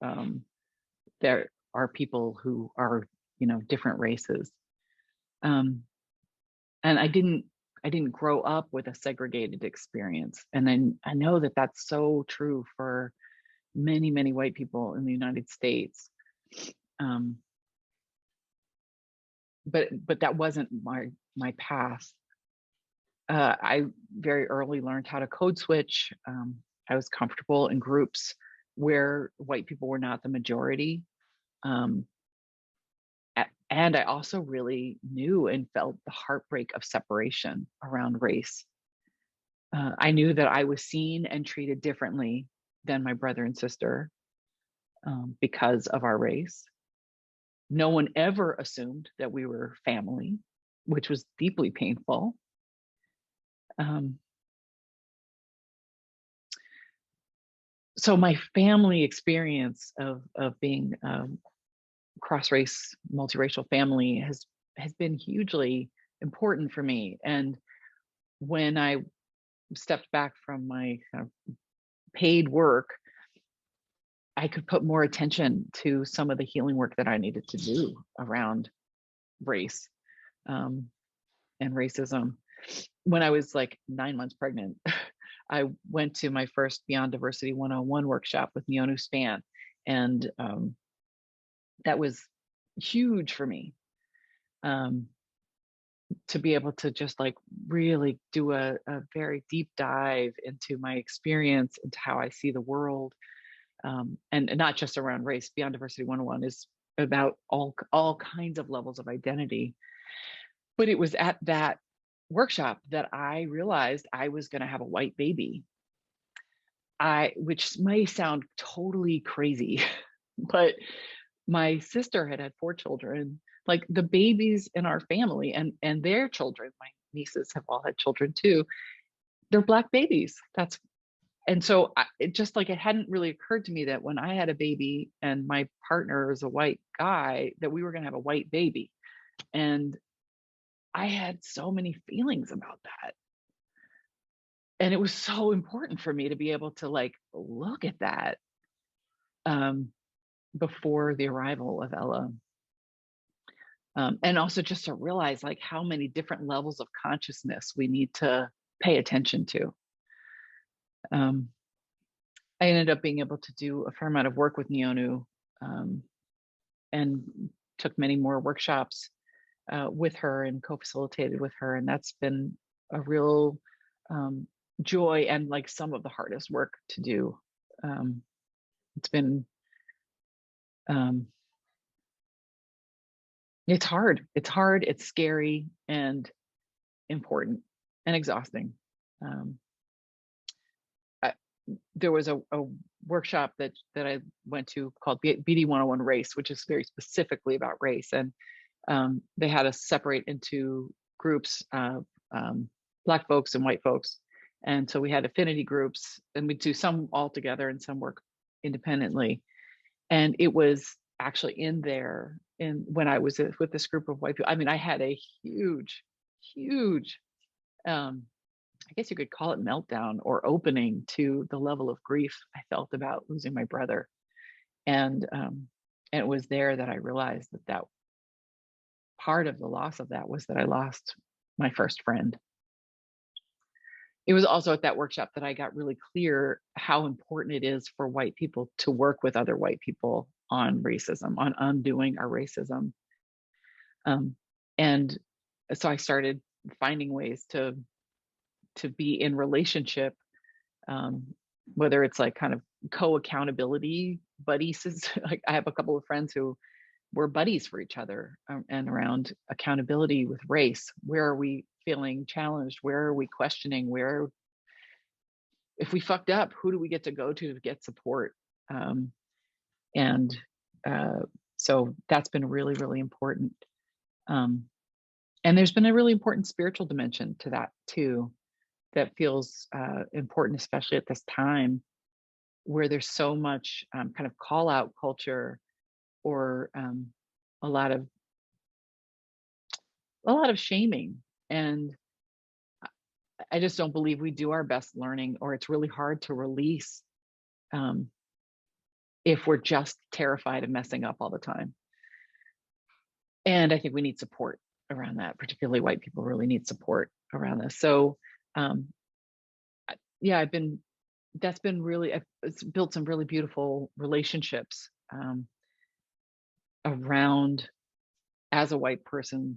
um, there are people who are, different races. Um, and I didn't grow up with a segregated experience. And then I know that that's so true for many, many white people in the United States. Um, but that wasn't my path. I very early learned how to code switch. I was comfortable in groups where white people were not the majority. Um, and I also really knew and felt the heartbreak of separation around race. I knew that I was seen and treated differently than my brother and sister because of our race. No one ever assumed that we were family, which was deeply painful. So my family experience of being cross-race, multiracial family has been hugely important for me. And when I stepped back from my kind of paid work, I could put more attention to some of the healing work that I needed to do around race and racism. When I was like 9 months pregnant, I went to my first Beyond Diversity 101 workshop with Neonu Span. And that was huge for me, to be able to just like really do a very deep dive into my experience, into how I see the world, and not just around race. Beyond Diversity 101 is about all kinds of levels of identity. But it was at that workshop that I realized I was going to have a white baby. Which may sound totally crazy, but my sister had 4 children. Like, the babies in our family and their children, my nieces have all had children too. They're Black babies. And so it just, like, it hadn't really occurred to me that when I had a baby and my partner is a white guy, that we were going to have a white baby. And I had so many feelings about that. And it was so important for me to be able to, like, look at that before the arrival of Ella. And also just to realize, like, how many different levels of consciousness we need to pay attention to. I ended up being able to do a fair amount of work with Neonu, and took many more workshops with her and co-facilitated with her. And that's been a real joy, and like some of the hardest work to do. It's been, it's hard, it's scary and important and exhausting. There was a workshop that I went to called BD 101 Race, which is very specifically about race. And they had us separate into groups of Black folks and white folks. And so we had affinity groups, and we'd do some all together and some work independently. And it was actually in there, when I was with this group of white people, I mean, I had a huge, I guess you could call it meltdown or opening to the level of grief I felt about losing my brother. And And it was there that I realized that part of the loss of that was that I lost my first friend. It was also at that workshop that I got really clear how important it is for white people to work with other white people on racism, on undoing our racism. And so I started finding ways to be in relationship, whether it's like kind of co-accountability buddies. Like I have a couple of friends who were buddies for each other, and around accountability with race. Where are we feeling challenged? Where are we questioning? Where, if we fucked up, who do we get to go to get support? So that's been really, really important. And there's been a really important spiritual dimension to that too, that feels important, especially at this time where there's so much kind of call out culture, or a lot of shaming. And I just don't believe we do our best learning, or it's really hard to release if we're just terrified of messing up all the time. And I think we need support around that. Particularly white people really need support around this. So yeah, that's been really, it's built some really beautiful relationships around, as a white person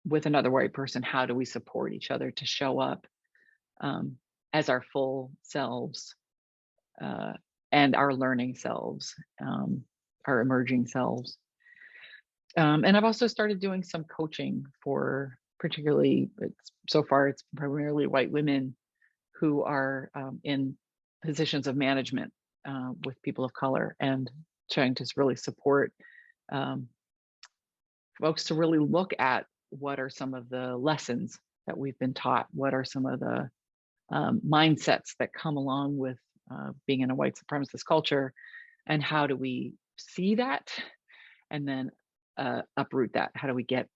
with another white person, how do we support each other to show up as our full selves, and our learning selves, our emerging selves. And I've also started doing some coaching for, particularly, so far it's primarily white women who are in positions of management with people of color, and trying to really support folks to really look at what are some of the lessons that we've been taught, what are some of the mindsets that come along with being in a white supremacist culture, and how do we see that and then uproot that? How do we get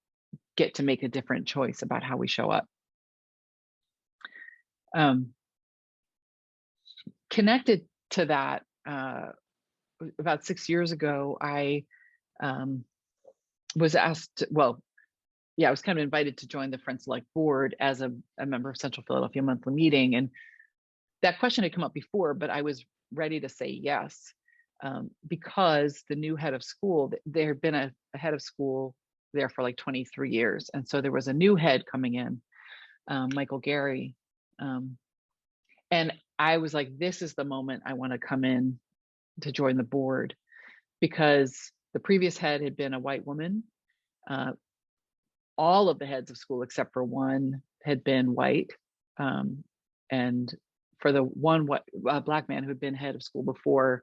to make a different choice about how we show up? Connected to that, about 6 years ago, I was asked, I was kind of invited to join the Friends Select Board as a member of Central Philadelphia Monthly Meeting. And that question had come up before, but I was ready to say yes, because the new head of school, there had been a head of school there for like 23 years. And so there was a new head coming in, Michael Gary. And I was like, this is the moment I want to come in to join the board, because the previous head had been a white woman. All of the heads of school, except for one, had been white. And for the one Black man who had been head of school before,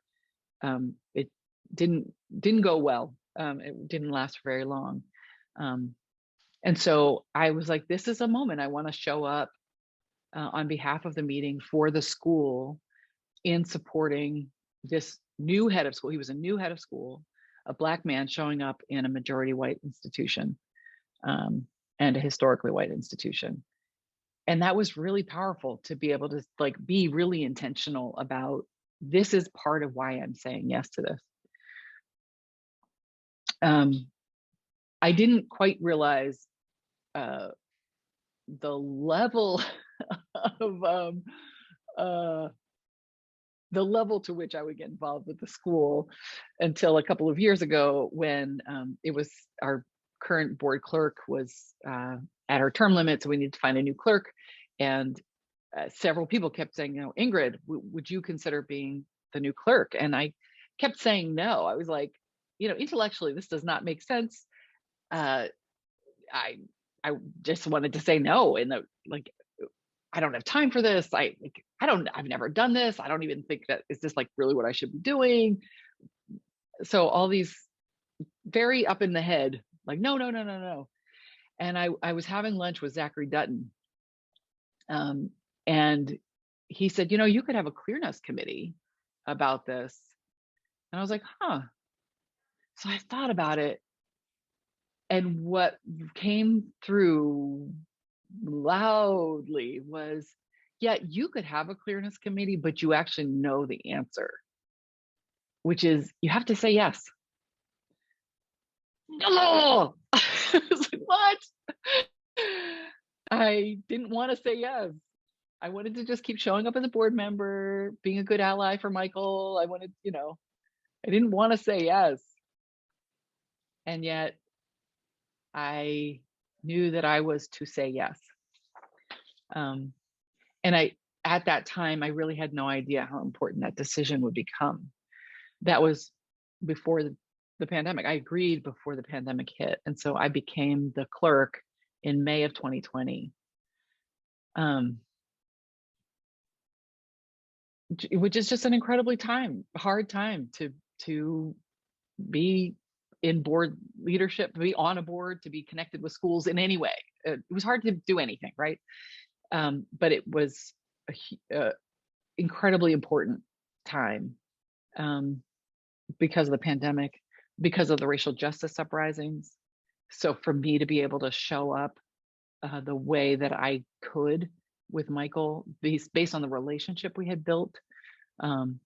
it didn't go well. It didn't last very long. And so I was like, this is a moment I want to show up on behalf of the meeting for the school in supporting this new head of school. He was a new head of school, a Black man showing up in a majority white institution, and a historically white institution. And that was really powerful, to be able to like be really intentional about, this is part of why I'm saying yes to this. I didn't quite realize the level of the level to which I would get involved with the school until a couple of years ago, when it was our current board clerk was at her term limit, so we needed to find a new clerk. And several people kept saying, Ingrid, would you consider being the new clerk? And I kept saying no. I was like, intellectually, this does not make sense. I just wanted to say no, and I don't have time for this. I've never done this. I don't even think that, is this like really what I should be doing? So all these very up in the head, like, no. And I was having lunch with Zachary Dutton. And he said, you could have a clearness committee about this. And I was like, huh. So I thought about it. And what came through loudly was, yeah, you could have a clearness committee, but you actually know the answer, which is you have to say yes. no. I was like, what? I didn't want to say yes. I wanted to just keep showing up as a board member, being a good ally for Michael. I wanted, I didn't want to say yes. And yet I knew that I was to say yes. And at that time, I really had no idea how important that decision would become. That was before the pandemic. I agreed before the pandemic hit. And so I became the clerk in May of 2020. Which is just an incredibly hard time to be in board leadership, to be on a board, to be connected with schools in any way. It was hard to do anything, right? But it was a incredibly important time because of the pandemic, because of the racial justice uprisings. So for me to be able to show up the way that I could with Michael, based on the relationship we had built,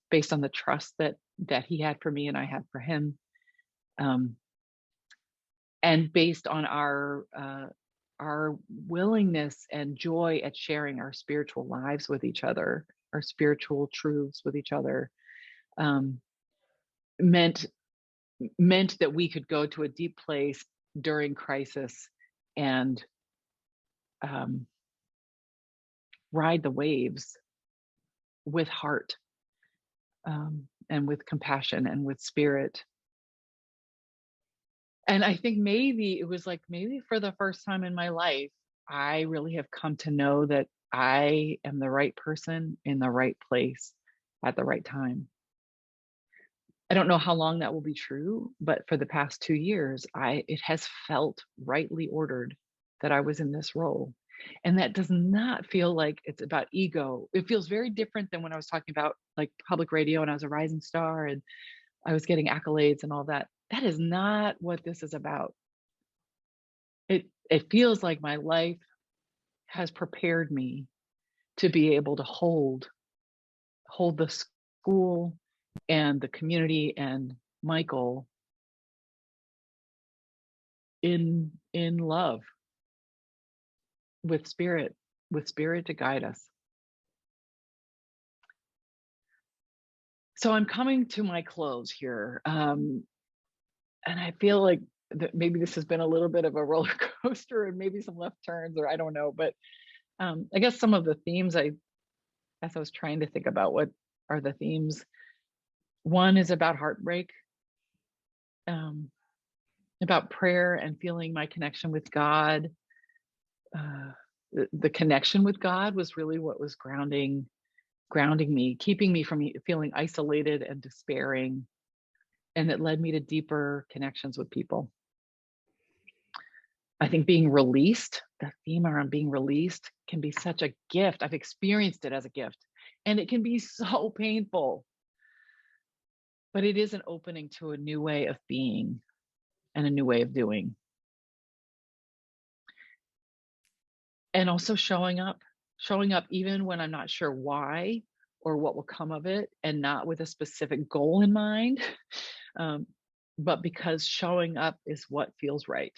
based on the trust that he had for me and I had for him, and based on our willingness and joy at sharing our spiritual lives with each other, our spiritual truths with each other, meant that we could go to a deep place during crisis and ride the waves with heart, and with compassion and with spirit. And I think maybe it was like, maybe for the first time in my life, I really have come to know that I am the right person in the right place at the right time. I don't know how long that will be true, but for the past 2 years, it has felt rightly ordered that I was in this role. And that does not feel like it's about ego. It feels very different than when I was talking about like public radio and I was a rising star and I was getting accolades and all that. That is not what this is about. It feels like my life has prepared me to be able to hold the school and the community and Michael in love, with spirit to guide us. So I'm coming to my close here. And I feel like that maybe this has been a little bit of a roller coaster and maybe some left turns, or I don't know, but I guess some of the themes as I was trying to think about what are the themes. One is about heartbreak, about prayer and feeling my connection with God. The connection with God was really what was grounding me, keeping me from feeling isolated and despairing. And it led me to deeper connections with people. I think being released, the theme around being released, can be such a gift. I've experienced it as a gift, and it can be so painful. But it is an opening to a new way of being and a new way of doing. And also showing up even when I'm not sure why or what will come of it, and not with a specific goal in mind, but because showing up is what feels right.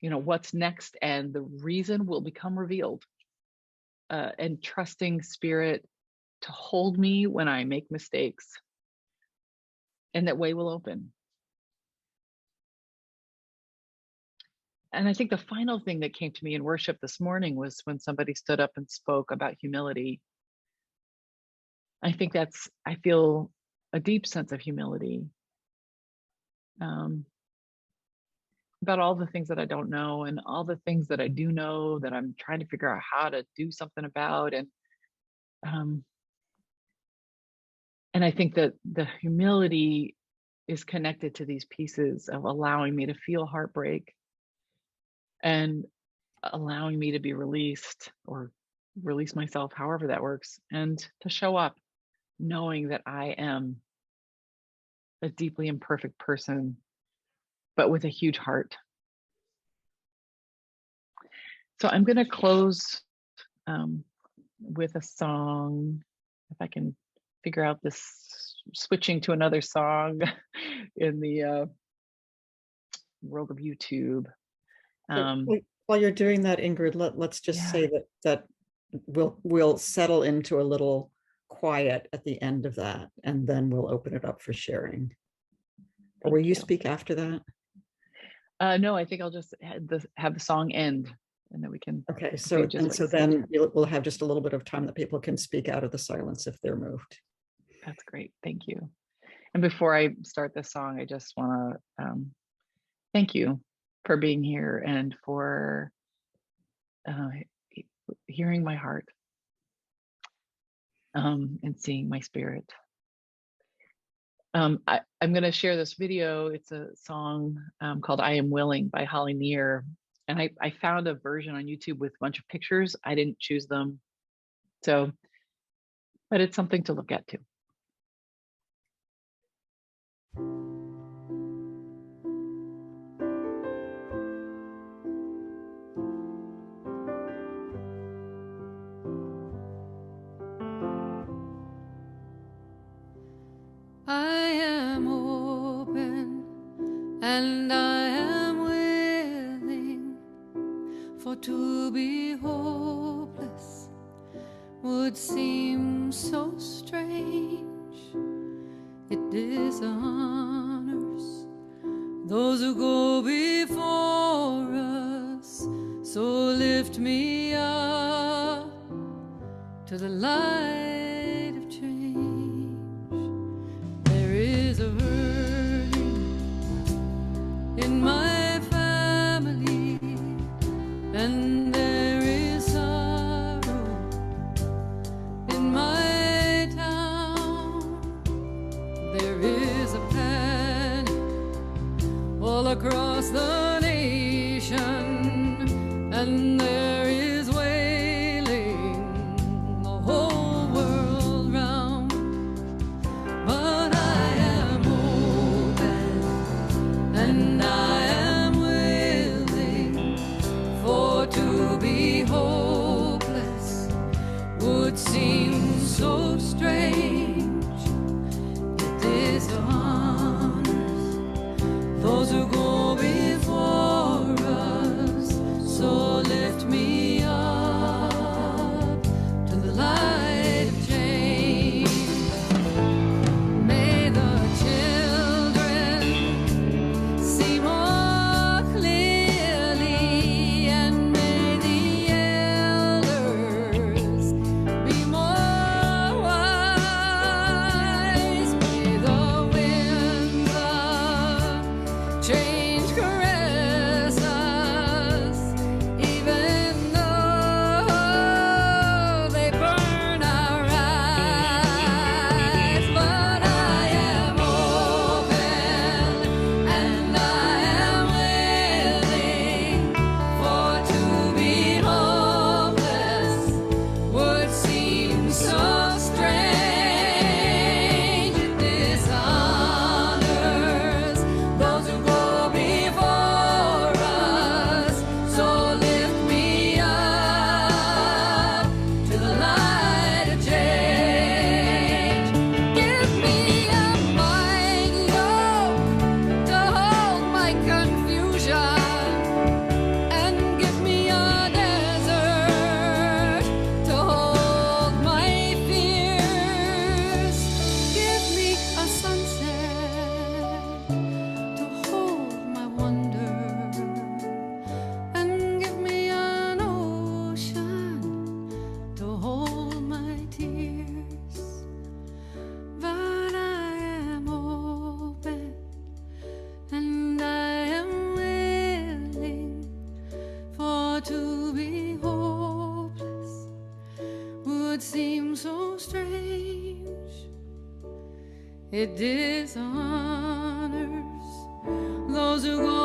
What's next and the reason will become revealed, and trusting spirit to hold me when I make mistakes, and that way will open. And I think the final thing that came to me in worship this morning was when somebody stood up and spoke about humility. I feel a deep sense of humility, about all the things that I don't know and all the things that I do know that I'm trying to figure out how to do something about. And I think that the humility is connected to these pieces of allowing me to feel heartbreak and allowing me to be released, or release myself, however that works, and to show up knowing that I am a deeply imperfect person, but with a huge heart. So I'm going to close with a song, if I can figure out this switching to another song in the world of YouTube. So, while you're doing that, Ingrid, let's just say that we'll settle into a little quiet at the end of that, and then we'll open it up for sharing. Or will you speak after that? No, I think I'll just have the song end, and then we can. Okay, so then we'll have just a little bit of time that people can speak out of the silence if they're moved. That's great. Thank you. And before I start this song, I just want to thank you for being here and for hearing my heart and seeing my spirit. I'm going to share this video. It's a song called I Am Willing by Holly Near. And I found a version on YouTube with a bunch of pictures. I didn't choose them. So, but it's something to look at too. I am open and I am willing, for to be hopeless would seem so strange. It dishonors those who go before us, so lift me up to the light of change. There is a hurting in my family, and there is sorrow in my town. There is a panic all across the nation, and there is wailing the whole world round. But I am open and I am willing, for to be hopeless would seem so strange. It dishonors those who go before us, so lift me up to the light of change. May the children see more clearly, and may the elders be more wise. May the winds of change caress us, even though they burn our eyes. But I am open and I am willing, for to be hopeless would seem so strange. It dishonors those who go before us, so lift me up to the light of change. Give me a mighty yoke to hold my confusion, and give me a desert to hold my fears. Give me a sunset to hold my wonder, and give me an ocean to hold my tears. But I am open and I am willing, for to be hopeless would seem so strange. It dishonors those who go